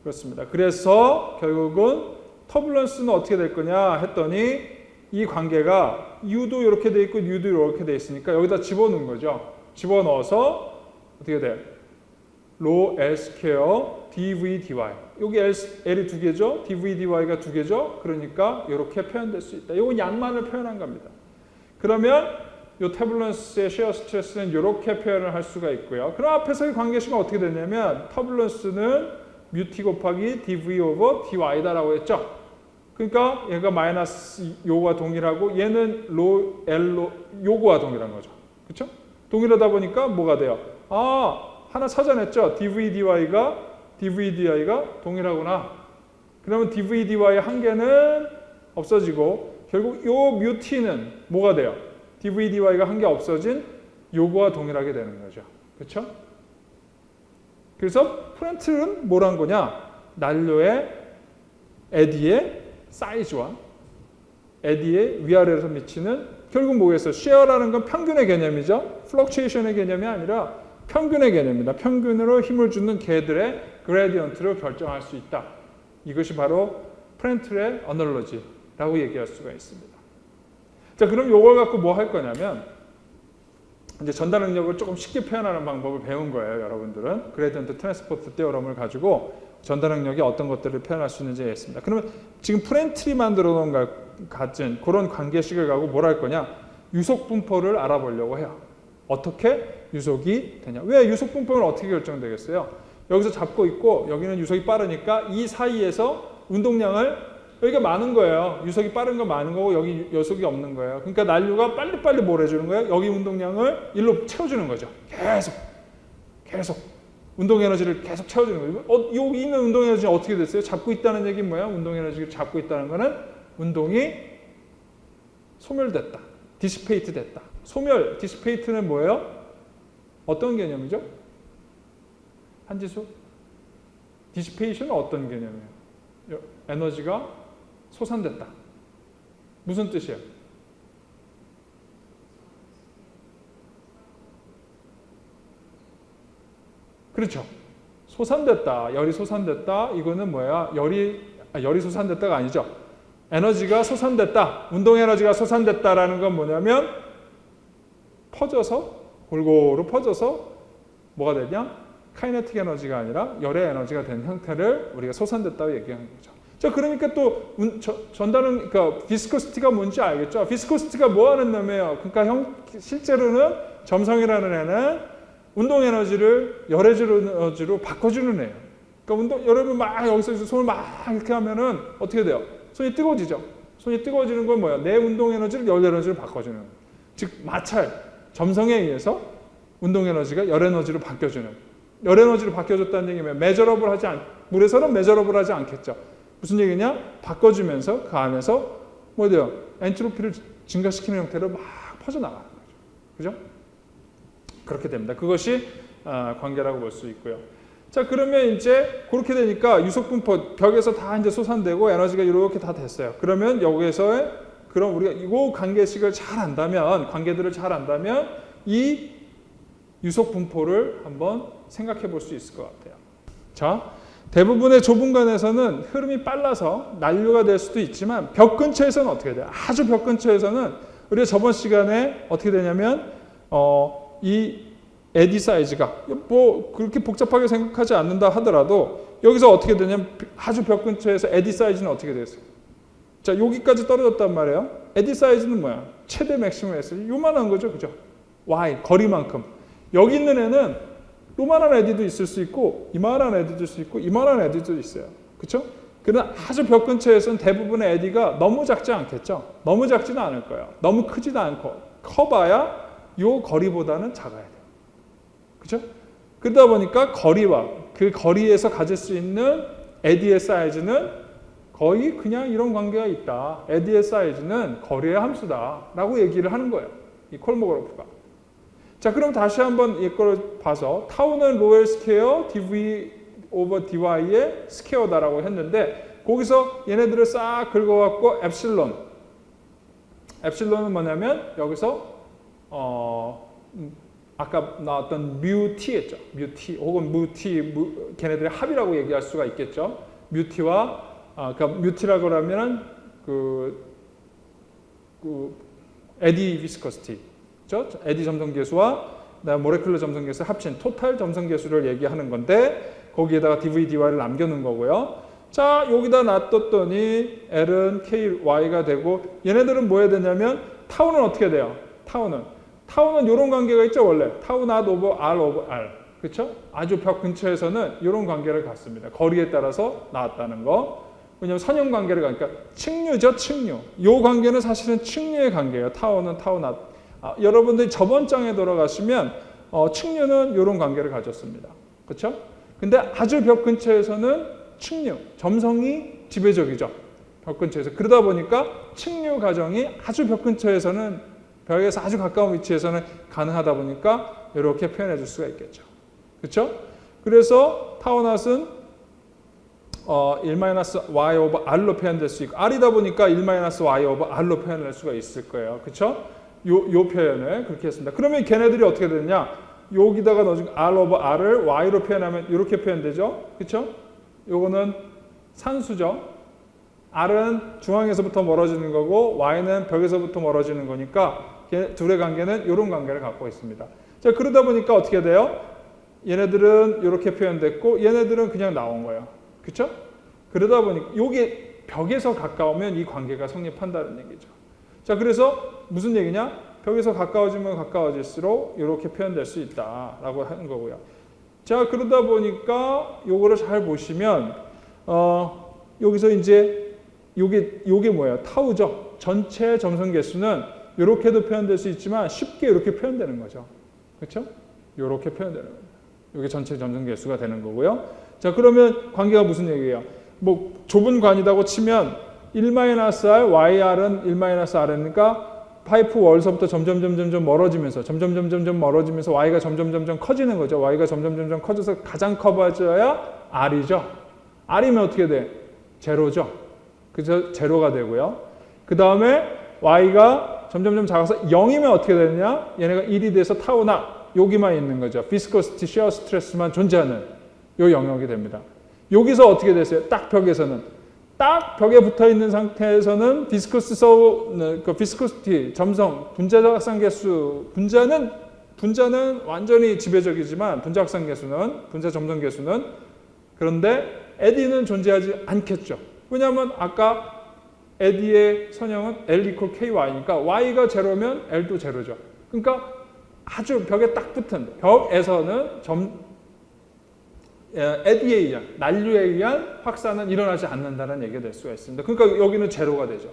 그렇습니다. 그래서 결국은 터뷸런스는 어떻게 될 거냐 했더니 이 관계가 U도 이렇게 돼 있고 U도 이렇게 돼 있으니까 여기다 집어넣은 거죠. 집어넣어서 어떻게 돼요? 로 L 스퀘어 dV dy. 여기 L이 두 개죠. dV dy가 두 개죠. 그러니까 이렇게 표현될 수 있다. 이건 양만을 표현한 겁니다. 그러면 이 터뷸런스의 shear 스트레스는 이렇게 표현을 할 수가 있고요. 그럼 앞에서의 관계식은 어떻게 되냐면 터뷸런스는 뮤T 곱하기 dV 오버 dy다라고 했죠. 그러니까 얘가 마이너스 요거와 동일하고 얘는 로 L로 요거와 동일한 거죠. 그렇죠? 동일하다 보니까 뭐가 돼요? 하나 찾아냈죠. dV dy가 동일하구나. 그러면 dV dy의 한 개는 없어지고 결국 요 뮤T는 뭐가 돼요? dV dy가 한 개 없어진 요거와 동일하게 되는 거죠. 그렇죠? 그래서 프렌틀은 뭐란 거냐? 난로의 에디의 사이즈와 에디의 위아래에서 미치는 결국 뭐겠어요? 쉐어라는 건 평균의 개념이죠. 플럭추에이션의 개념이 아니라 평균의 개념입니다. 평균으로 힘을 주는 개들의 그레디언트를 결정할 수 있다. 이것이 바로 프렌틀의 어널러지라고 얘기할 수가 있습니다. 자, 그럼 이걸 갖고 뭐 할 거냐면 이제 전달 능력을 조금 쉽게 표현하는 방법을 배운 거예요, 여러분들은. 그레디언트 트랜스포트 테오럼을 가지고 전달 능력이 어떤 것들을 표현할 수 있는지 했습니다. 그러면 지금 프렌틀이 만들어 놓은 가진 그런 관계식을 가지고 뭘 할 거냐? 유속 분포를 알아보려고 해요. 어떻게 유속이 되냐? 왜 유속 분포는 어떻게 결정되겠어요? 여기서 잡고 있고 여기는 유속이 빠르니까 이 사이에서 운동량을 여기가 많은 거예요. 유속이 빠른 건 많은 거고 여기 유속이 없는 거예요. 그러니까 난류가 빨리빨리 뭘 해주는 거예요? 여기 운동량을 일로 채워주는 거죠. 계속 운동 에너지를 계속 채워주는 거예요. 여기 있는 운동 에너지는 어떻게 됐어요? 잡고 있다는 얘기는 뭐예요? 운동 에너지를 잡고 있다는 거는 운동이 소멸됐다. 디시페이트 됐다. 소멸, 디시페이트는 뭐예요? 어떤 개념이죠? 한지수? dissipation은 어떤 개념이에요? 에너지가 소산됐다. 무슨 뜻이에요? 그렇죠. 소산됐다. 열이 소산됐다. 이거는 뭐야? 열이 소산됐다가 아니죠. 에너지가 소산됐다. 운동 에너지가 소산됐다라는 건 뭐냐면 퍼져서 골고루 퍼져서 뭐가 되냐? 카이네틱 에너지가 아니라 열의 에너지가 된 형태를 우리가 소산됐다고 얘기하는 거죠. 자, 그러니까 또 전달은 그러니까 비스코시티가 뭔지 알겠죠? 비스코시티가 뭐 하는 놈이에요? 그러니까 실제로는 점성이라는 애는 운동 에너지를 열의 에너지로 바꿔주는 애예요. 그러니까 여러분 막 여기서 손을 막 이렇게 하면은 어떻게 돼요? 손이 뜨거워지죠. 손이 뜨거워지는 건 뭐야? 내 운동 에너지를 열 에너지로 바꿔주는. 즉 마찰, 점성에 의해서 운동 에너지가 열 에너지로 바뀌어주는. 열 에너지로 바뀌어졌다는 얘기면 물에서는 매저러블 하지 않겠죠. 무슨 얘기냐? 바꿔주면서 그 안에서 뭐 돼요? 엔트로피를 증가시키는 형태로 막 퍼져나가는 거죠. 그죠? 그렇게 됩니다. 그것이 관계라고 볼 수 있고요. 자, 그러면 이제 그렇게 되니까 유속분포 벽에서 다 이제 솟아내고 에너지가 이렇게 다 됐어요. 그러면 여기에서 그럼 우리가 이 관계식을 잘 안다면, 관계들을 잘 안다면 이 유속분포를 한번 생각해 볼 수 있을 것 같아요. 자, 대부분의 좁은 관에서는 흐름이 빨라서 난류가 될 수도 있지만 벽 근처에서는 어떻게 돼요? 아주 벽 근처에서는 우리가 저번 시간에 어떻게 되냐면 이 에디 사이즈가 뭐 그렇게 복잡하게 생각하지 않는다 하더라도 여기서 어떻게 되냐면 아주 벽 근처에서 에디 사이즈는 어떻게 됐어요? 자, 여기까지 떨어졌단 말이에요. 에디 사이즈는 뭐야? 최대 맥시멈 S 요만한 거죠, 그죠? Y 거리만큼. 여기 있는 애는 요만한 에디도 있을 수 있고 이만한 에디도 있을 수 있고 이만한 에디도 있어요, 그렇죠? 그러나 아주 벽 근처에서는 대부분의 에디가 너무 작지 않겠죠? 너무 작지는 않을 거예요. 너무 크지도 않고 커봐야 요 거리보다는 작아야 돼요. 그렇죠? 그러다 보니까 거리와 그 거리에서 가질 수 있는 에디의 사이즈는 거의 그냥 이런 관계가 있다. 에디의 사이즈는 거리의 함수다라고 얘기를 하는 거예요. 이 콜모그래프가. 자, 그럼 다시 한번 이걸 봐서 타우는 로엘 스퀘어 dv 오버 dy의 스퀘어다라고 했는데 거기서 얘네들을 싹 긁어갖고 엡실론은 뭐냐면 여기서 아까 나왔던 뮤 t였죠. 뮤 t 혹은 무 t 걔네들의 합이라고 얘기할 수가 있겠죠. 뮤 t와 그러니까 뮤 t라고 하면은 그 에디 비스커시티, 그렇죠? 에디 점성계수와 모레큘러 점성계수 합친 토탈 점성계수를 얘기하는 건데 거기에다가 dv dy를 남겨놓은 거고요. 자, 여기다 놔뒀더니 L은 K, Y가 되고 얘네들은 뭐 해야 되냐면 타우는 어떻게 돼요? 타우는 이런 관계가 있죠, 원래. 타우 낫 오버 R 오버 R. 그렇죠? 아주 벽 근처에서는 이런 관계를 갖습니다. 거리에 따라서 나왔다는 거. 왜냐하면 선형 관계를 가니까 측류죠, 측류. 이 관계는 사실은 측류의 관계예요. 타우는 타우 낫. 여러분들이 저번 장에 돌아가시면 측류는 이런 관계를 가졌습니다. 그렇죠? 근데 아주 벽 근처에서는 측류, 점성이 지배적이죠. 벽 근처에서. 그러다 보니까 측류 과정이 아주 벽 근처에서는 벽에서 아주 가까운 위치에서는 가능하다 보니까 이렇게 표현해 줄 수가 있겠죠. 그렇죠? 그래서 타우낫은 1-y 오버 r로 표현될 수 있고 r이다 보니까 1-y 오버 r로 표현할 수가 있을 거예요. 그렇죠? 요 표현을 그렇게 했습니다. 그러면 걔네들이 어떻게 되느냐? 여기다가 넣어준 r 오버 r을 y로 표현하면 이렇게 표현되죠. 그렇죠? 요거는 산수죠. r은 중앙에서부터 멀어지는 거고 y는 벽에서부터 멀어지는 거니까 둘의 관계는 이런 관계를 갖고 있습니다. 자, 그러다 보니까 어떻게 돼요? 얘네들은 이렇게 표현됐고 얘네들은 그냥 나온 거예요. 그렇죠? 그러다 보니까 이게 벽에서 가까우면 이 관계가 성립한다는 얘기죠. 자, 그래서 무슨 얘기냐? 벽에서 가까워지면 가까워질수록 이렇게 표현될 수 있다라고 하는 거고요. 자, 그러다 보니까 요거를 잘 보시면 여기서 이제 요게 뭐예요? 타우죠. 전체 점성 개수는 이렇게도 표현될 수 있지만 쉽게 이렇게 표현되는 거죠. 그렇죠? 이렇게 표현되는 겁니다. 이게 전체 점성 개수가 되는 거고요. 자, 그러면 관계가 무슨 얘기예요? 뭐 좁은 관이라고 치면 1-r, YR은 1-r이니까 파이프 월서부터 점점 멀어지면서 점점 멀어지면서 Y가 점점 커지는 거죠. Y가 점점 커져서 가장 커져야 R이죠. R이면 어떻게 돼? 제로죠. 그래서 제로가 되고요. 그 다음에 Y가 점점점 작아서 0이면 어떻게 되느냐? 얘네가 1이 돼서 타우나 여기만 있는 거죠. 비스코시티, 시어 스트레스만 존재하는 요 영역이 됩니다. 여기서 어떻게 됐어요? 딱 벽에서는 딱 벽에 붙어 있는 상태에서는 비스코시티, 점성, 분자 확산계수, 분자는 완전히 지배적이지만 분자 확산계수는, 분자 점성 계수는 그런데 에디는 존재하지 않겠죠. 왜냐하면 아까 에디의 선형은 L equal KY니까 Y가 제로면 L도 제로죠. 그러니까 아주 벽에 딱 붙은 벽에서는 에디에 의한, 난류에 의한 확산은 일어나지 않는다는 얘기가 될 수가 있습니다. 그러니까 여기는 제로가 되죠.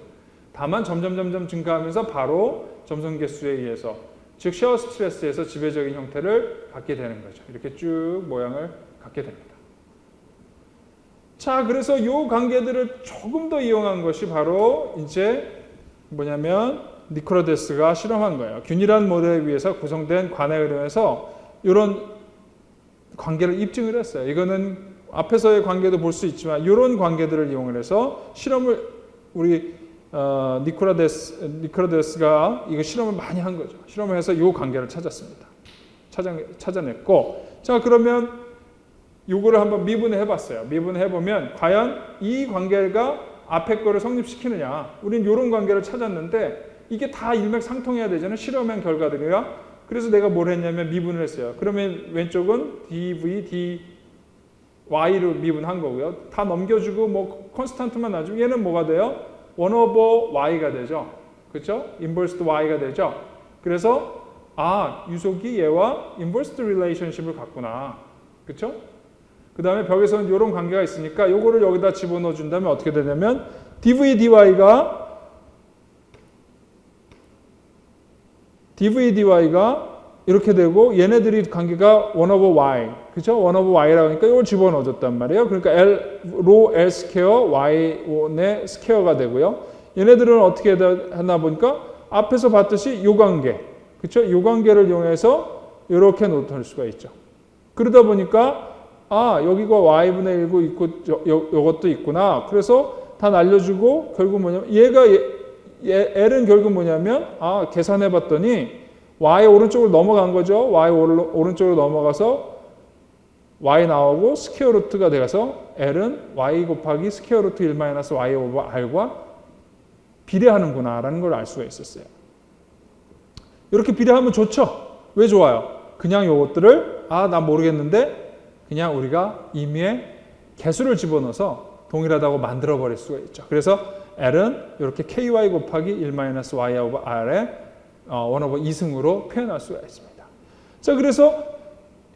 다만 점점 증가하면서 바로 점성계수에 의해서 즉 시어 스트레스에서 지배적인 형태를 갖게 되는 거죠. 이렇게 쭉 모양을 갖게 됩니다. 자, 그래서 이 관계들을 조금 더 이용한 것이 바로 이제 뭐냐면 니콜라데스가 실험한 거예요. 균일한 모델에 의해서 구성된 관에 의뢰해서 이런 관계를 입증을 했어요. 이거는 앞에서의 관계도 볼 수 있지만 이런 관계들을 이용을 해서 실험을 우리 니콜라데스가 이거 실험을 많이 한 거죠. 실험을 해서 이 관계를 찾았습니다. 찾아냈고, 자 그러면 요거를 한번 미분해 봤어요. 미분해 보면 과연 이 관계가 앞에 거를 성립시키느냐. 우린 이런 관계를 찾았는데 이게 다 일맥상통해야 되잖아요. 실험한 결과들이야. 그래서 내가 뭘 했냐면 미분을 했어요. 그러면 왼쪽은 dv, dy로 미분한 거고요. 다 넘겨주고 뭐 콘스탄트만 놔주면 얘는 뭐가 돼요? 1 over y가 되죠. 그렇죠? inversed y가 되죠. 그래서 유속이 얘와 inversed relationship을 갖구나. 그렇죠? 그 다음에 벽에서는 이런 관계가 있으니까 요거를 여기다 집어넣어 준다면 어떻게 되냐면 dv, dy가 이렇게 되고 얘네들이 관계가 1 over y, 그렇죠? 1 over y라고 하니까 이걸 집어넣어 줬단 말이에요. 그러니까 rho L 스퀘어 y1의 스퀘어가 되고요. 얘네들은 어떻게 하나 보니까 앞에서 봤듯이 요 관계, 그렇죠? 요 관계를 이용해서 이렇게 놓을 수가 있죠. 그러다 보니까 여기가 y분의 1고 있고 요것도 있구나. 그래서 다 날려주고 결국 뭐냐면 L은 결국 뭐냐면 계산해 봤더니 y 오른쪽으로 넘어간 거죠. y 오른쪽으로 넘어가서 y 나오고 스퀘어 루트가 돼서 L은 y 곱하기 스퀘어 루트 1 마이너스 y 오버 r과 비례하는구나 라는 걸 알 수가 있었어요. 이렇게 비례하면 좋죠. 왜 좋아요? 그냥 요것들을 나 모르겠는데 그냥 우리가 임의의 개수를 집어넣어서 동일하다고 만들어버릴 수가 있죠. 그래서 L은 이렇게 ky 곱하기 1-y 오버 r의 1 오버 2승으로 표현할 수가 있습니다. 자, 그래서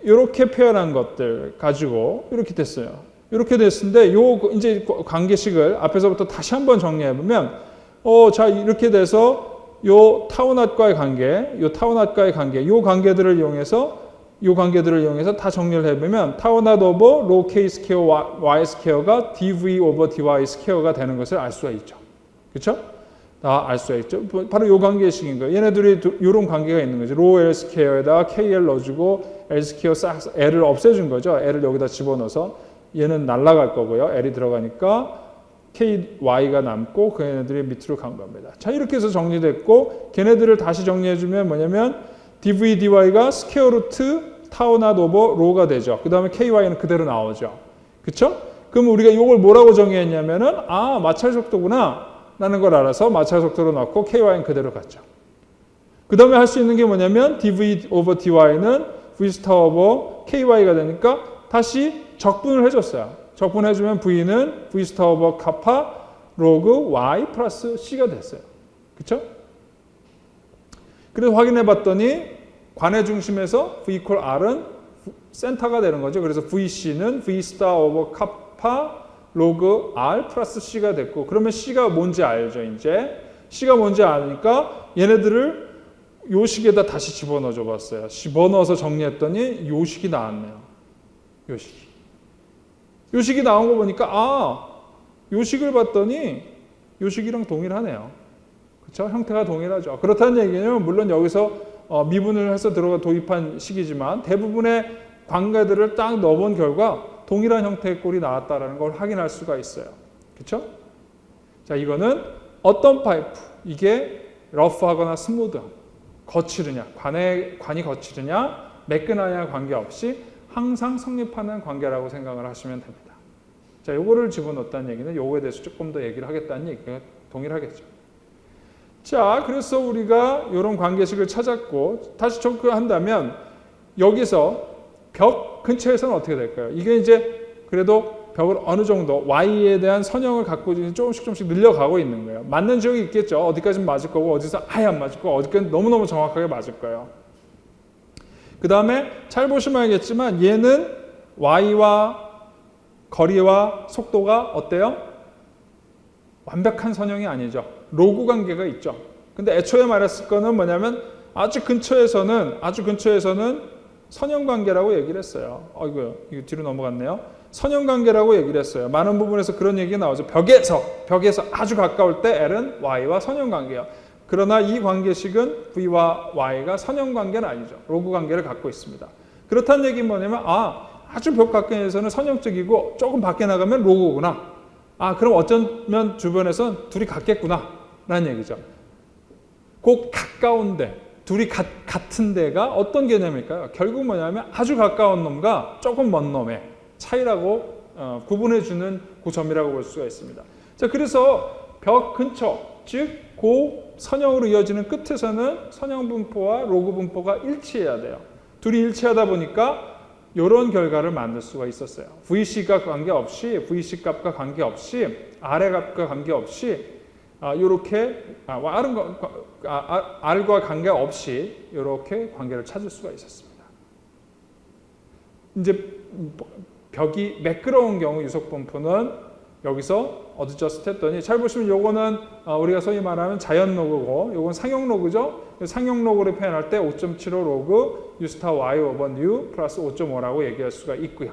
이렇게 표현한 것들 가지고 이렇게 됐어요. 이렇게 됐는데 이제 관계식을 앞에서부터 다시 한번 정리해 보면 자, 이렇게 돼서 요 타우낫과의 관계, 요 관계들을 이용해서 다 정리를 해보면 타우낫 오버 로 k 스퀘어 y 스퀘어가 dv 오버 dy 스퀘어가 되는 것을 알 수가 있죠. 그렇죠? 다 알 수가 있죠. 바로 요 관계식인 거예요. 얘네들이 이런 관계가 있는 거죠. 로 L 스퀘어에다가 KL 넣어주고 L 스퀘어 싹 L을 없애준 거죠. L을 여기다 집어넣어서 얘는 날아갈 거고요. L이 들어가니까 KY가 남고 그 얘네들이 밑으로 간 겁니다. 자, 이렇게 해서 정리됐고 걔네들을 다시 정리해주면 뭐냐면 dv, dy가 스퀘어 루트 타우낫 오버 로가 되죠. 그 다음에 ky는 그대로 나오죠. 그쵸? 그럼 우리가 이걸 뭐라고 정의했냐면은 마찰 속도구나 라는 걸 알아서 마찰 속도로 넣고 ky는 그대로 갔죠. 그 다음에 할 수 있는 게 뭐냐면 dv 오버 dy는 v 스타 오버 ky가 되니까 다시 적분을 해줬어요. 적분해주면 v는 v 스타 오버 카파 로그 y 플러스 c가 됐어요. 그쵸? 그래서 확인해 봤더니 관의 중심에서 v equal r은 센터가 되는 거죠. 그래서 vc는 v 스타 오버 카파 로그 r 플러스 c가 됐고 그러면 c가 뭔지 알죠. 이제 c가 뭔지 아니까 얘네들을 요 식에다 다시 집어넣어 줘 봤어요. 집어넣어서 정리했더니 요 식이 나왔네요. 요 식이 나온 거 보니까 요 식을 봤더니 요 식이랑 동일하네요. 그렇죠? 형태가 동일하죠. 그렇다는 얘기는 물론 여기서 미분을 해서 도입한 식이지만 대부분의 관계들을 딱 넣어본 결과 동일한 형태의 꼴이 나왔다라는 걸 확인할 수가 있어요. 그렇죠? 자, 이거는 어떤 파이프, 이게 러프하거나 스무드, 거칠으냐, 관이 거칠으냐, 매끈하냐 관계없이 항상 성립하는 관계라고 생각을 하시면 됩니다. 자, 요거를 집어넣었다는 얘기는 요거에 대해서 조금 더 얘기를 하겠다는 얘기가 동일하겠죠. 자, 그래서 우리가 이런 관계식을 찾았고, 다시 정리한다면 여기서 벽 근처에서는 어떻게 될까요? 이게 이제 그래도 벽을 어느 정도 Y에 대한 선형을 갖고 조금씩 늘려가고 있는 거예요. 맞는 지역이 있겠죠. 어디까지는 맞을 거고 어디서 아예 안 맞을 거고 어디까지는 너무너무 정확하게 맞을 거예요. 그 다음에 잘 보시면 알겠지만 얘는 Y와 거리와 속도가 어때요? 완벽한 선형이 아니죠. 로그 관계가 있죠. 근데 애초에 말했을 거는 뭐냐면 아주 근처에서는 선형 관계라고 얘기를 했어요. 이거 뒤로 넘어갔네요. 선형 관계라고 얘기를 했어요. 많은 부분에서 그런 얘기가 나오죠. 벽에서 아주 가까울 때 L은 Y와 선형 관계예요. 그러나 이 관계식은 V와 Y가 선형 관계는 아니죠. 로그 관계를 갖고 있습니다. 그렇다는 얘기는 뭐냐면 아주 벽 가까이에서는 선형적이고 조금 밖에 나가면 로그구나. 그럼 어쩌면 주변에선 둘이 같겠구나 라는 얘기죠. 꼭 가까운데 둘이 같은 데가 어떤 개념일까요? 결국 뭐냐면 아주 가까운 놈과 조금 먼 놈의 차이라고 구분해주는 그 점이라고 볼 수가 있습니다. 자, 그래서 벽 근처, 즉 그 선형으로 이어지는 끝에서는 선형 분포와 로그 분포가 일치해야 돼요. 둘이 일치하다 보니까 이런 결과를 만들 수가 있었어요. VC가 관계없이, VC 값과 관계없이, R의 값과 관계없이 이렇게 R과 관계없이 이렇게 관계를 찾을 수가 있었습니다. 이제 벽이 매끄러운 경우 유속 분포는 여기서 어드저스트 했더니 잘 보시면 요거는 우리가 소위 말하는 자연 로그고 요건 상용 로그죠. 상용 로그를 표현할 때 5.75 로그 U 스타 Y 오버 U 플러스 5.5라고 얘기할 수가 있고요.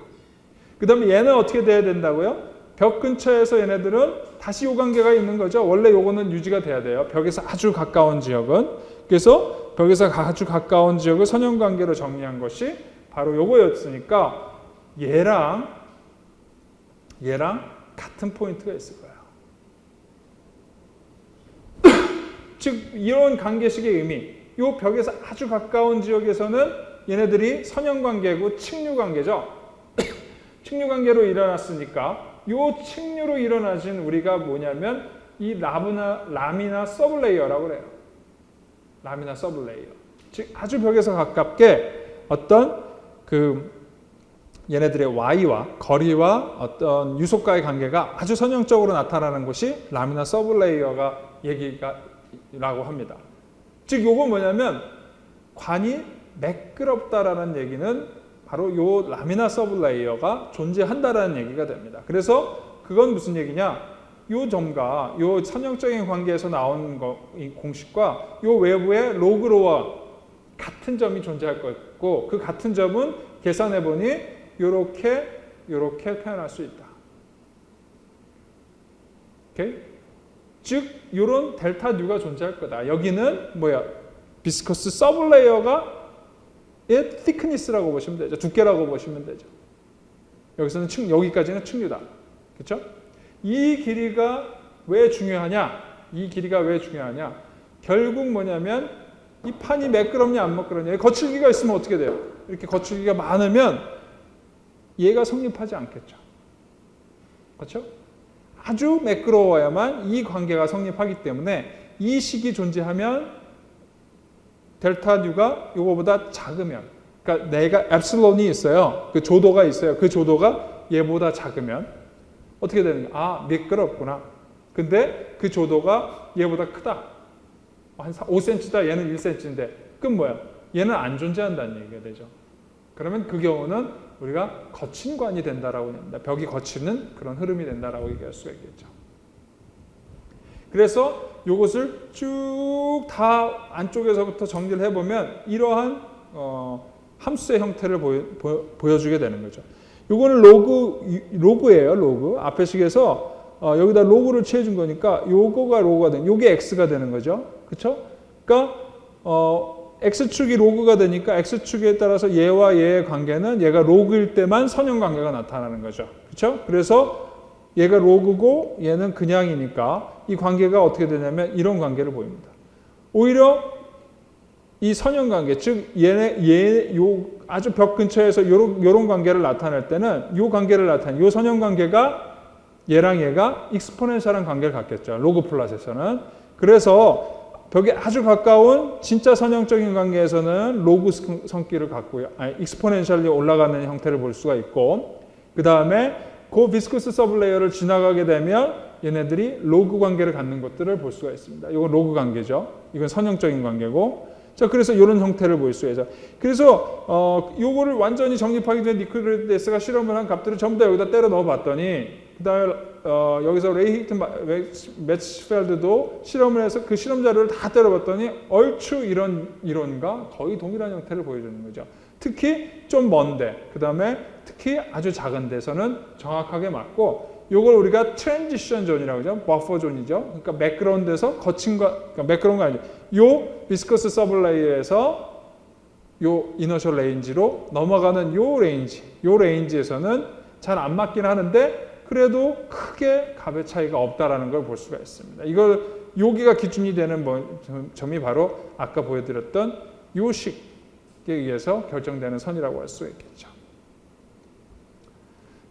그 다음에 얘는 어떻게 돼야 된다고요? 벽 근처에서 얘네들은 다시 요 관계가 있는 거죠. 원래 요거는 유지가 돼야 돼요. 벽에서 아주 가까운 지역은. 그래서 벽에서 아주 가까운 지역을 선형 관계로 정리한 것이 바로 요거였으니까 얘랑 같은 포인트가 있을 거예요. 즉 이런 관계식의 의미, 이 벽에서 아주 가까운 지역에서는 얘네들이 선형 관계고 측류 관계죠. 측류 관계로 일어났으니까 이 측류로 일어나진 우리가 뭐냐면 이 라미나 서블레이어라고 그래요. 라미나 서블레이어. 즉 아주 벽에서 가깝게 어떤 얘네들의 Y와 거리와 어떤 유속과의 관계가 아주 선형적으로 나타나는 것이 라미나 서블레이어가 얘기라고 합니다. 즉 요건 뭐냐면 관이 매끄럽다라는 얘기는 바로 요 라미나 서블레이어가 존재한다라는 얘기가 됩니다. 그래서 그건 무슨 얘기냐? 요 점과 요 선형적인 관계에서 나온 이 공식과 요 외부의 로그로와 같은 점이 존재할 거고 그 같은 점은 계산해 보니 요렇게 표현할 수 있다. 오케이? 즉 요런 델타 U가 존재할 거다. 여기는 뭐야? 비스커스 서블레이어가 의 thickness라고 보시면 되죠. 두께라고 보시면 되죠. 여기서는 여기까지는 측류다. 그렇죠? 이 길이가 왜 중요하냐? 결국 뭐냐면 이 판이 매끄럽냐 안 매끄럽냐. 거칠기가 있으면 어떻게 돼요? 이렇게 거칠기가 많으면 얘가 성립하지 않겠죠. 그렇죠? 아주 매끄러워야만 이 관계가 성립하기 때문에 이 식이 존재하면 델타 U가 이거보다 작으면, 그러니까 내가 엡실론이 있어요. 그 조도가 있어요. 그 조도가 얘보다 작으면 어떻게 되는 거야? 매끄럽구나. 근데 그 조도가 얘보다 크다. 한 5cm다. 얘는 1cm인데. 그럼 뭐야? 얘는 안 존재한다는 얘기가 되죠. 그러면 그 경우는 우리가 거친 관이 된다라고 합니다. 벽이 거치는 그런 흐름이 된다라고 얘기할 수가 있겠죠. 그래서 이것을 쭉 다 안쪽에서부터 정리를 해보면 이러한 함수의 형태를 보여주게 되는 거죠. 이거는 로그예요. 로그. 앞에 식에서 여기다 로그를 취해준 거니까 요거가 로그가 되는, 요게 x가 되는 거죠. 그렇죠? 그러니까 x축이 로그가 되니까 x축에 따라서 얘와 얘의 관계는 얘가 로그일 때만 선형 관계가 나타나는 거죠. 그렇죠? 그래서 얘가 로그고 얘는 그냥이니까 이 관계가 어떻게 되냐면 이런 관계를 보입니다. 오히려 이 선형 관계, 즉 요 아주 벽 근처에서 요런 관계를 나타낼 때는 요 관계를 나타내는 요 선형 관계가 얘랑 얘가 익스포넨셜한 관계를 갖겠죠. 로그 플롯에서는. 그래서 벽에 아주 가까운 진짜 선형적인 관계에서는 로그 성기를 갖고요. 익스포넨셜리 올라가는 형태를 볼 수가 있고, 그 다음에 그 비스쿠스 서블레이어를 지나가게 되면 얘네들이 로그 관계를 갖는 것들을 볼 수가 있습니다. 이건 로그 관계죠. 이건 선형적인 관계고. 자, 그래서 이런 형태를 볼 수가 있죠. 그래서 요거를 완전히 정립하기 전에 니콜레스가 실험을 한 값들을 전부 다 여기다 때려 넣어 봤더니, 그 다음에 여기서 레이 히튼 매츠펠드도 실험을 해서 그 실험 자료를 다 때려봤더니 얼추 이런 이론과 거의 동일한 형태를 보여주는 거죠. 특히 좀 먼데, 그 다음에 특히 아주 작은 데서는 정확하게 맞고, 요걸 우리가 트랜지션 존이라고 하죠. 버퍼 존이죠. 그러니까 매끄러운데서 그러니까 매끄러운 거 아니죠. 요 비스커스 서블레이어에서 요 이너셜 레인지로 넘어가는 요 레인지에서는 잘 안 맞긴 하는데 그래도 크게 값의 차이가 없다라는 걸 볼 수가 있습니다. 이걸 여기가 기준이 되는 점이 바로 아까 보여드렸던 요 식에 의해서 결정되는 선이라고 할 수 있겠죠.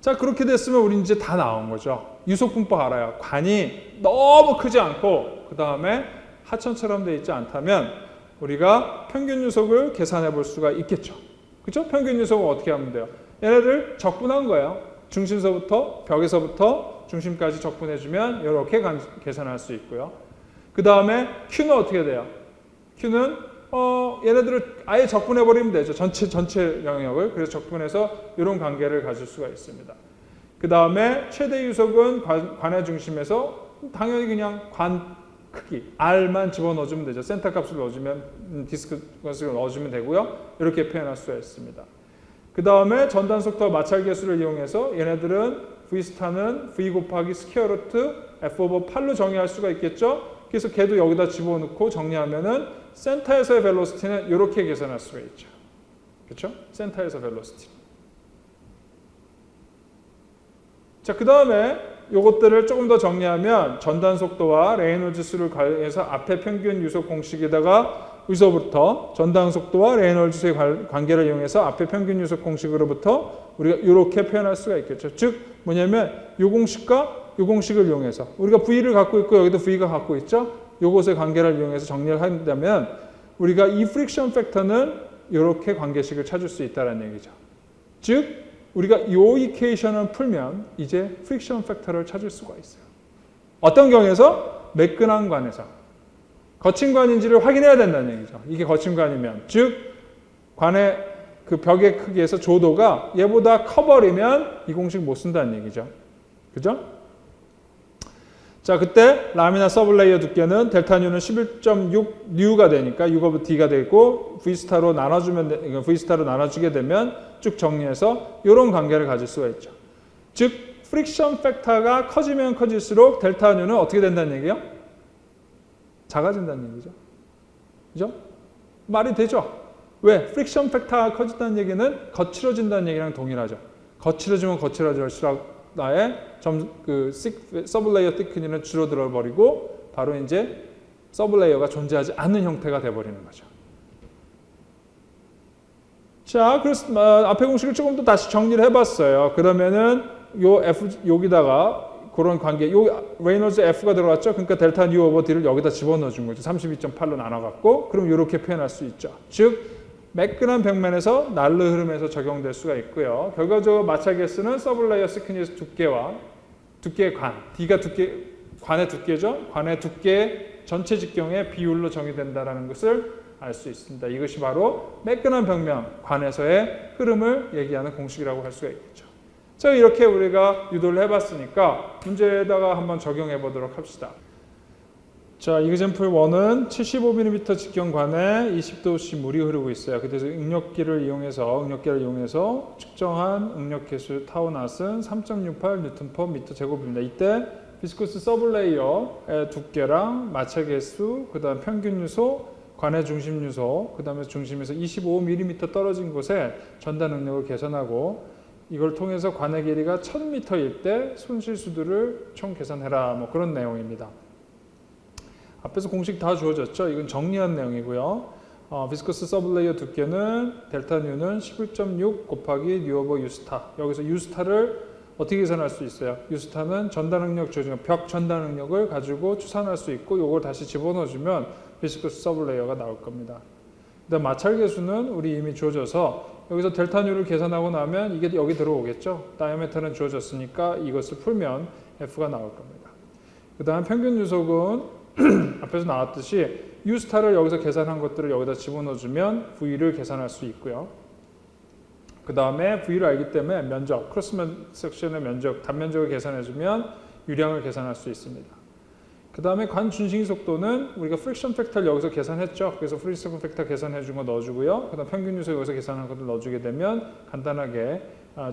자, 그렇게 됐으면 우리 이제 다 나온 거죠. 유속분법 알아요. 관이 너무 크지 않고 그 다음에 하천처럼 되어 있지 않다면 우리가 평균 유속을 계산해 볼 수가 있겠죠. 그렇죠? 평균 유속은 어떻게 하면 돼요? 얘네들 적분한 거예요. 중심서부터 벽에서부터 중심까지 적분해주면 이렇게 계산할 수 있고요. 그 다음에 Q는 어떻게 돼요? Q는 얘네들을 아예 적분해버리면 되죠. 전체 영역을. 그래서 적분해서 이런 관계를 가질 수가 있습니다. 그 다음에 최대 유속은 관의 중심에서 당연히 그냥 관 크기 R만 집어넣어주면 되죠. 센터 값을 넣어주면 디스크 값을 넣어주면 되고요. 이렇게 표현할 수가 있습니다. 그 다음에 전단 속도와 마찰 계수를 이용해서 얘네들은 V스타는 V 곱하기 스퀘어 루트 F 오버 8로 정의할 수가 있겠죠. 그래서 걔도 여기다 집어넣고 정리하면은 센터에서의 벨로시티는 이렇게 계산할 수가 있죠. 그렇죠? 센터에서 벨로시티. 자, 그 다음에 요것들을 조금 더 정리하면 전단 속도와 레이놀즈 수를 가해서 앞에 평균 유속 공식에다가 여기서부터 전단 속도와 레이놀즈 수의 관계를 이용해서 앞에 평균 유속 공식으로부터 우리가 이렇게 표현할 수가 있겠죠. 즉 뭐냐면 요 공식과 요 공식을 이용해서 우리가 V를 갖고 있고 여기도 V가 갖고 있죠. 요것의 관계를 이용해서 정리를 한다면 우리가 이 프릭션 팩터는 이렇게 관계식을 찾을 수 있다는 얘기죠. 즉 우리가 요 이퀘이션을 풀면 이제 프릭션 팩터를 찾을 수가 있어요. 어떤 경우에서 매끈한 관에서 거친 관인지를 확인해야 된다는 얘기죠. 이게 거친 관이면 즉 관의 그 벽의 크기에서 조도가 얘보다 커버리면 이 공식 못 쓴다는 얘기죠. 그죠? 자, 그때 라미나 서블레이어 두께는 델타 뉴는 11.6 뉴가 되니까 6 오브 D가 되고 V스타로 나눠주게 되면 쭉 정리해서 이런 관계를 가질 수가 있죠. 즉 프릭션 팩터가 커지면 커질수록 델타 뉴는 어떻게 된다는 얘기예요? 작아진다는 얘기죠. 그죠? 말이 되죠? 왜? 프릭션 팩터가 커진다는 얘기는 거칠어진다는 얘기랑 동일하죠. 거칠어지면 거칠어질수록 나의 서블레이어 thickness는 줄어들어 버리고 바로 이제 서블레이어가 존재하지 않는 형태가 돼버리는 거죠. 자, 그래서 앞에 공식을 조금 더 다시 정리를 해봤어요. 그러면은 요 F 여기다가 그런 관계, 요 레이놀즈 F가 들어갔죠. 그러니까 델타 뉴 오버 D를 여기다 집어넣어 준 거죠. 32.8로 나눠갖고 그럼 이렇게 표현할 수 있죠. 즉 매끈한 벽면에서 난르 흐름에서 적용될 수가 있고요. 결과적으로 마찰 개수는 서블레이어 시크니스 두께와 두께의 관, D가 관의 두께죠. 관의 두께 전체 직경의 비율로 정의된다는 것을 알 수 있습니다. 이것이 바로 매끈한 벽면, 관에서의 흐름을 얘기하는 공식이라고 할 수가 있겠죠. 자, 이렇게 우리가 유도를 해봤으니까 문제에다가 한번 적용해 보도록 합시다. 자, 이그젬플 1은 75mm 직경관에 20도씨 물이 흐르고 있어요. 그래서 응력기를 이용해서 측정한 응력 계수 타우낫은 3.68 뉴턴 퍼 미터 제곱입니다. 이때 비스쿠스 서블레이어의 두께랑 마찰 계수, 그다음 평균 유속, 관의 중심 유소, 그 다음에 중심에서 25mm 떨어진 곳에 전달 능력을 계산하고 이걸 통해서 관의 길이가 1000m일 때 손실수들을 총 계산해라. 뭐 그런 내용입니다. 앞에서 공식 다 주어졌죠. 이건 정리한 내용이고요. 비스커스 서블레이어 두께는 델타 뉴는 11.6 곱하기 뉴 오버 유스타. 여기서 유스타를 어떻게 계산할 수 있어요? 유스타는 전달 능력 조정, 벽 전달 능력을 가지고 추산할 수 있고 이걸 다시 집어넣어주면 비스커스 서블레이어가 나올 겁니다. 그다음 마찰 계수는 우리 이미 주어져서 여기서 델타 뉴를 계산하고 나면 이게 여기 들어오겠죠. 다이아메터는 주어졌으니까 이것을 풀면 F가 나올 겁니다. 그 다음 평균 유속은 앞에서 나왔듯이 U스타를 여기서 계산한 것들을 여기다 집어넣어주면 V를 계산할 수 있고요. 그 다음에 V를 알기 때문에 면적, 크로스 섹션의 면적, 단면적을 계산해주면 유량을 계산할 수 있습니다. 그 다음에 관 준싱 속도는 우리가 프릭션 팩터를 여기서 계산했죠. 그래서 프릭션 팩터 계산해준 거 넣어주고요. 그 다음 평균 유속 여기서 계산한 것들 넣어주게 되면 간단하게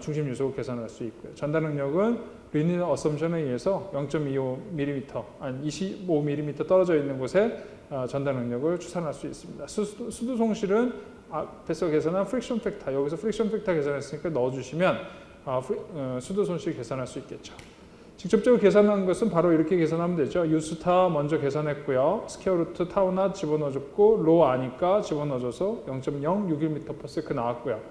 중심 유속을 계산할 수 있고요. 전달 능력은 리니어 어썸션에 의해서 0.25mm, 한 25mm 떨어져 있는 곳에 전달 능력을 추산할 수 있습니다. 수도 송실은 앞에서 계산한 프릭션 팩터, 여기서 프릭션 팩터 계산했으니까 넣어주시면 수도 손실 계산할 수 있겠죠. 직접적으로 계산한 것은 바로 이렇게 계산하면 되죠. 유스타 먼저 계산했고요. 스퀘어 루트 타우나 집어넣어줬고 로 아니까 집어넣어줘서 0.061m/s 나왔고요.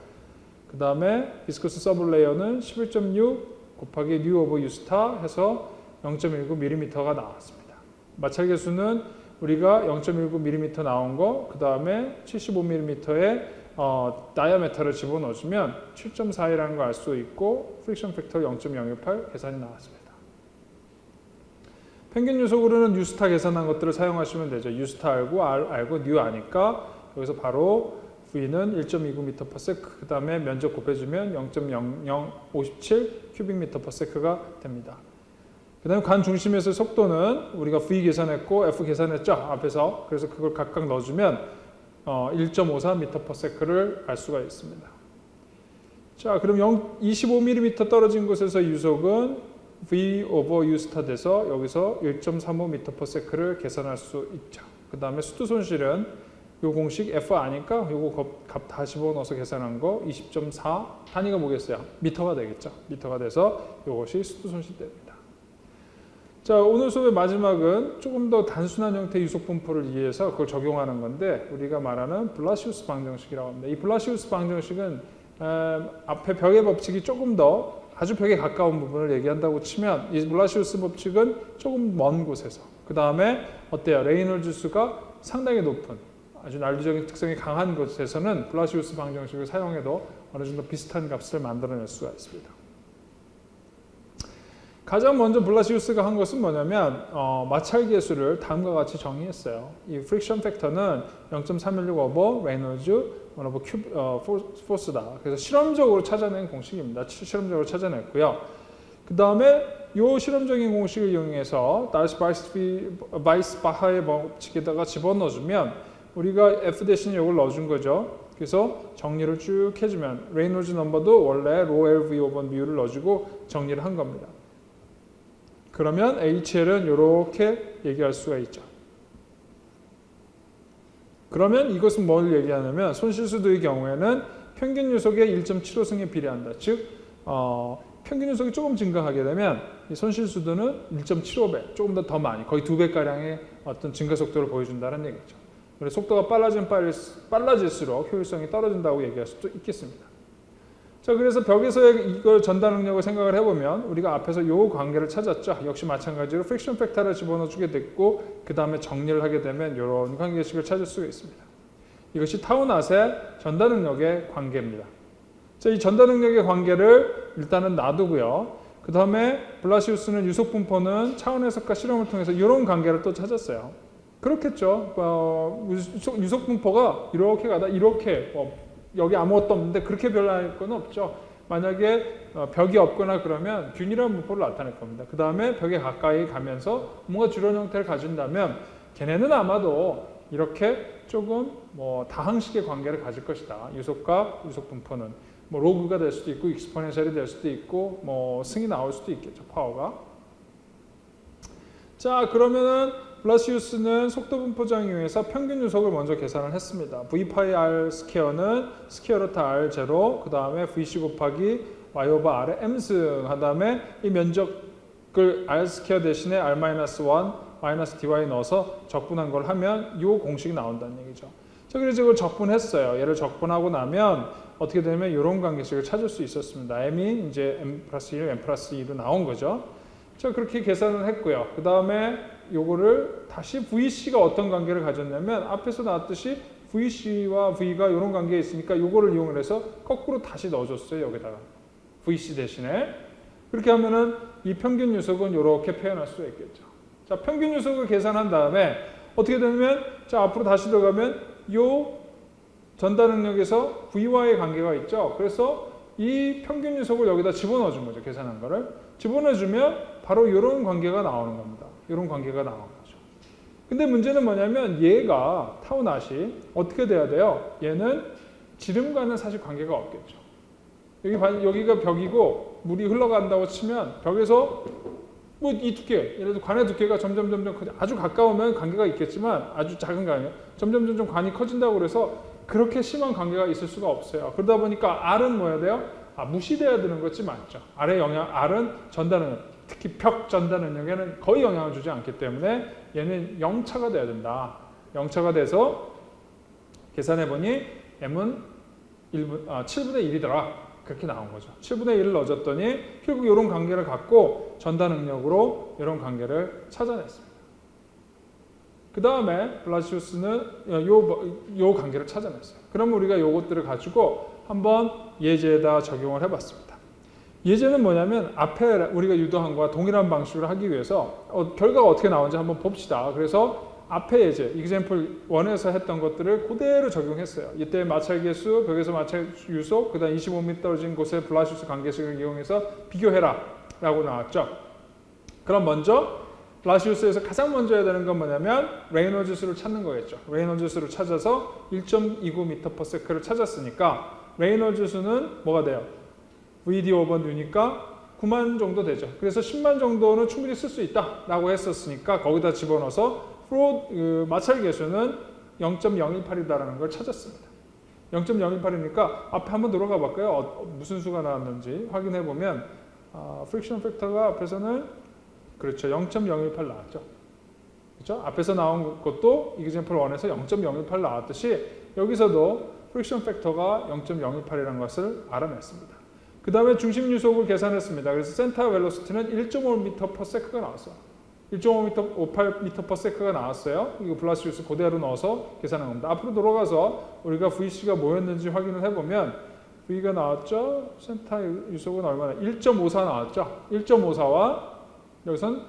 그 다음에 비스커스 서블레이어는 11.6 곱하기 뉴 오버 유스타 해서 0.19mm가 나왔습니다. 마찰 계수는 우리가 0.19mm 나온 거, 그 다음에 75mm의 다이아메터를 집어넣어주면 7.42라는 걸 알 수 있고 프릭션 팩터 0.018 계산이 나왔습니다. 평균 유속으로는 유스타 계산한 것들을 사용하시면 되죠. 유스타 알고 뉴 아니까 여기서 바로 V는 1.29m/s 그 다음에 면적 곱해주면 0.0057 큐빅미터/s가 됩니다. 그 다음에 관 중심에서 속도는 우리가 V 계산했고 F 계산했죠. 앞에서. 그래서 그걸 각각 넣어주면 1.54m/s를 알 수가 있습니다. 자, 그럼 25mm 떨어진 곳에서 유속은 V over U 스타 돼서 여기서 1.35m/s를 계산할 수 있죠. 그 다음에 수도 손실은 요 공식 F 아니까 요거 값 다 집어넣어서 계산한 거 20.4 단위가 뭐겠어요? 미터가 되겠죠. 미터가 돼서 요것이 수도 손실됩니다. 자, 오늘 수업의 마지막은 조금 더 단순한 형태의 유속 분포를 이해해서 그걸 적용하는 건데 우리가 말하는 블라시우스 방정식이라고 합니다. 이 블라시우스 방정식은 앞에 벽의 법칙이 조금 더 아주 벽에 가까운 부분을 얘기한다고 치면 이 블라시우스 법칙은 조금 먼 곳에서 그 다음에 어때요? 레이놀즈 수가 상당히 높은 아주 난리적인 특성이 강한 곳에서는 블라시우스 방정식을 사용해도 어느 정도 비슷한 값을 만들어낼 수가 있습니다. 가장 먼저 블라시우스가 한 것은 뭐냐면 마찰 계수를 다음과 같이 정의했어요. 이 프릭션 팩터는 0.316 오버 레이놀즈 오버 포스다. 그래서 실험적으로 찾아낸 공식입니다. 실험적으로 찾아냈고요. 그 다음에 이 실험적인 공식을 이용해서 바이스바하의 법칙에다가 집어넣어주면 우리가 F 대신에 이걸 넣어준 거죠. 그래서 정리를 쭉 해주면 레이놀즈 넘버도 원래 로 LV 오버 미우를 넣어주고 정리를 한 겁니다. 그러면 HL은 이렇게 얘기할 수가 있죠. 그러면 이것은 뭘 얘기하냐면 손실수도의 경우에는 평균 유속의 1.75승에 비례한다. 즉 평균 유속이 조금 증가하게 되면 이 손실수도는 1.75배, 조금 더 많이, 거의 2배가량의 어떤 증가 속도를 보여준다는 얘기죠. 그래서 속도가 빨라질수록 효율성이 떨어진다고 얘기할 수도 있겠습니다. 자, 그래서 벽에서의 이걸 전달 능력을 생각을 해보면 우리가 앞에서 이 관계를 찾았죠. 역시 마찬가지로 프릭션 팩터를 집어넣어주게 됐고 그 다음에 정리를 하게 되면 이런 관계식을 찾을 수가 있습니다. 이것이 타우낫의 전달 능력의 관계입니다. 자, 이 전달 능력의 관계를 일단은 놔두고요. 그 다음에 블라시우스는 유속 분포는 차원 해석과 실험을 통해서 이런 관계를 또 찾았어요. 그렇겠죠. 유속 분포가 이렇게 가다 이렇게 여기 아무것도 없는데 그렇게 변할 건 없죠. 만약에 벽이 없거나 그러면 균일한 분포를 나타낼 겁니다. 그 다음에 벽에 가까이 가면서 뭔가 주변 형태를 가진다면 걔네는 아마도 이렇게 조금 다항식의 관계를 가질 것이다. 유속과 유속 분포는 로그가 될 수도 있고 익스포넨셜이 될 수도 있고 승이 나올 수도 있겠죠. 파워가. 자, 그러면은 블라시우스는 속도 분포장 이용해서 평균 유속을 먼저 계산을 했습니다. V 파이 R 스퀘어는 스퀘어 루트 R 제로, 그 다음에 VC 곱하기 Y 오버 R의 M승 한 다음에 이 면적을 R 스퀘어 대신에 R 마이너스 1 마이너스 dy 넣어서 적분한 걸 하면 이 공식이 나온다는 얘기죠. 자, 그래서 이걸 적분했어요. 얘를 적분하고 나면 어떻게 되냐면 이런 관계식을 찾을 수 있었습니다. m이 이제 m 플러스 1, m 플러스 2로 나온 거죠. 자, 그렇게 계산을 했고요. 그 다음에 요거를 다시 VC가 어떤 관계를 가졌냐면 앞에서 나왔듯이 VC와 V가 이런 관계에 있으니까 요거를 이용을 해서 거꾸로 다시 넣어줬어요. 여기다가 VC 대신에. 그렇게 하면은 이 평균 유속은 이렇게 표현할 수 있겠죠. 자, 평균 유속을 계산한 다음에 어떻게 되냐면 자, 앞으로 다시 들어가면 요 전달 능력에서 V와의 관계가 있죠. 그래서 이 평균 유속을 여기다 집어넣어 준 거죠. 계산한 거를. 집어넣어 주면 바로 이런 관계가 나오는 겁니다. 이런 관계가 나오는 거죠. 근데 문제는 뭐냐면 얘가 타우 낫이 어떻게 돼야 돼요? 얘는 지름과는 사실 관계가 없겠죠. 여기가 벽이고 물이 흘러간다고 치면 벽에서 뭐 이 두께, 예를 들어 관의 두께가 점점 아주 가까우면 관계가 있겠지만 아주 작은 관계, 점점 관이 커진다고 그래서 그렇게 심한 관계가 있을 수가 없어요. 그러다 보니까 R은 뭐야 돼요? 무시돼야 되는 것이 맞죠. R은 전달 능력, 특히 벽 전달 능력에는 거의 영향을 주지 않기 때문에 얘는 0차가 돼야 된다. 0차가 돼서 계산해보니 M은 7분의 1이더라. 그렇게 나온 거죠. 7분의 1을 넣어줬더니 결국 이런 관계를 갖고 전달 능력으로 이런 관계를 찾아냈습니다. 그 다음에 블라시우스는 요 관계를 찾아냈어요. 그럼 우리가 요것들을 가지고 한번 예제에다 적용을 해봤습니다. 예제는 뭐냐면 앞에 우리가 유도한 거와 동일한 방식으로 하기 위해서 결과가 어떻게 나오는지 한번 봅시다. 그래서 앞에 예제, example 1에서 했던 것들을 그대로 적용했어요. 이때 마찰계수, 벽에서 마찰 유속, 그 다음 25m 떨어진 곳에 블라시우스 관계식을 이용해서 비교해라 라고 나왔죠. 그럼 먼저 블라시우스에서 가장 먼저 해야 되는 건 뭐냐면 레이놀즈 수를 찾는 거겠죠. 레이놀즈 수를 찾아서 1.29m/s를 찾았으니까 레이놀즈 수는 뭐가 돼요? VD 오버 U니까 9만 정도 되죠. 그래서 10만 정도는 충분히 쓸 수 있다 라고 했었으니까 거기다 집어넣어서 마찰 계수는 0.018이다라는 걸 찾았습니다. 0.018이니까 앞에 한번 들어가 볼까요? 무슨 수가 나왔는지 확인해 보면 프릭션 팩터가 앞에서는 그렇죠. 0.018 나왔죠. 그렇죠? 앞에서 나온 것도 example 1에서 0.018 나왔듯이 여기서도 프릭션 팩터가 0.018이라는 것을 알아냈습니다. 그 다음에 중심 유속을 계산했습니다. 그래서 센터 벨로시티는 1.5m/s가 나왔어요. 1.58m/s가 나왔어요. 이거 블라시우스 그대로 넣어서 계산한 겁니다. 앞으로 돌아가서 우리가 VC가 뭐였는지 확인을 해보면 V가 나왔죠. 센터 유속은 얼마나? 1.54 나왔죠. 1.54와 여기선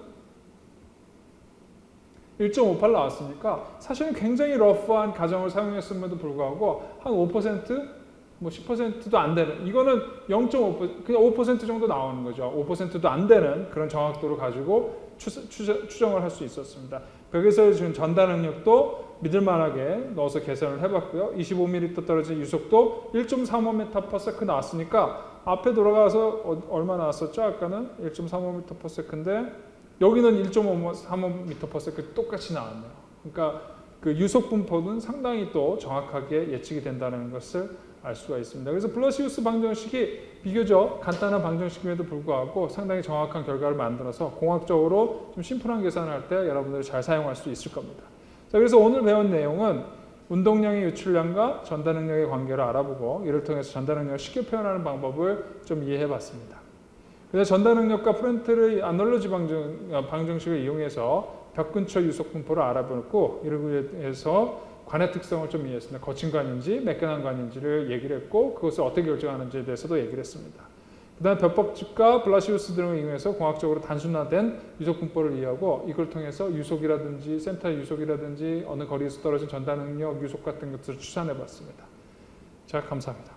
1.58 나왔으니까 사실은 굉장히 러프한 가정을 사용했음에도 불구하고 한 5%? 뭐 10%도 안 되는, 이거는 0.5%, 그냥 5% 정도 나오는 거죠. 5%도 안 되는 그런 정확도를 가지고 추정을 할 수 있었습니다. 벽에서 지금 전달 능력도 믿을만하게 넣어서 계산을 해봤고요. 25mm 떨어진 유속도 1.35m/s 나왔으니까 앞에 돌아가서 얼마 나왔었죠? 아까는 1.35m/s인데 여기는 1.35m/s 똑같이 나왔네요. 그러니까 그 유속 분포는 상당히 또 정확하게 예측이 된다는 것을 알 수가 있습니다. 그래서 블라시우스 방정식이 비교적 간단한 방정식임에도 불구하고 상당히 정확한 결과를 만들어서 공학적으로 좀 심플한 계산을 할 때 여러분들이 잘 사용할 수 있을 겁니다. 자, 그래서 오늘 배운 내용은 운동량의 유출량과 전달 능력의 관계를 알아보고 이를 통해서 전달 능력을 쉽게 표현하는 방법을 좀 이해해 봤습니다. 그래서 전달 능력과 프렌트의 아놀로지 방정식을 이용해서 벽 근처 유속 분포를 알아보고 이를 위해서 관의 특성을 좀 이해했습니다. 거친 관인지 매끈한 관인지를 얘기를 했고 그것을 어떻게 결정하는지에 대해서도 얘기를 했습니다. 그 다음에 벽법칙과 블라시우스 등을 이용해서 공학적으로 단순화된 유속 분포를 이해하고 이걸 통해서 유속이라든지 센터 유속이라든지 어느 거리에서 떨어진 전달 능력, 유속 같은 것들을 추산해 봤습니다. 자, 감사합니다.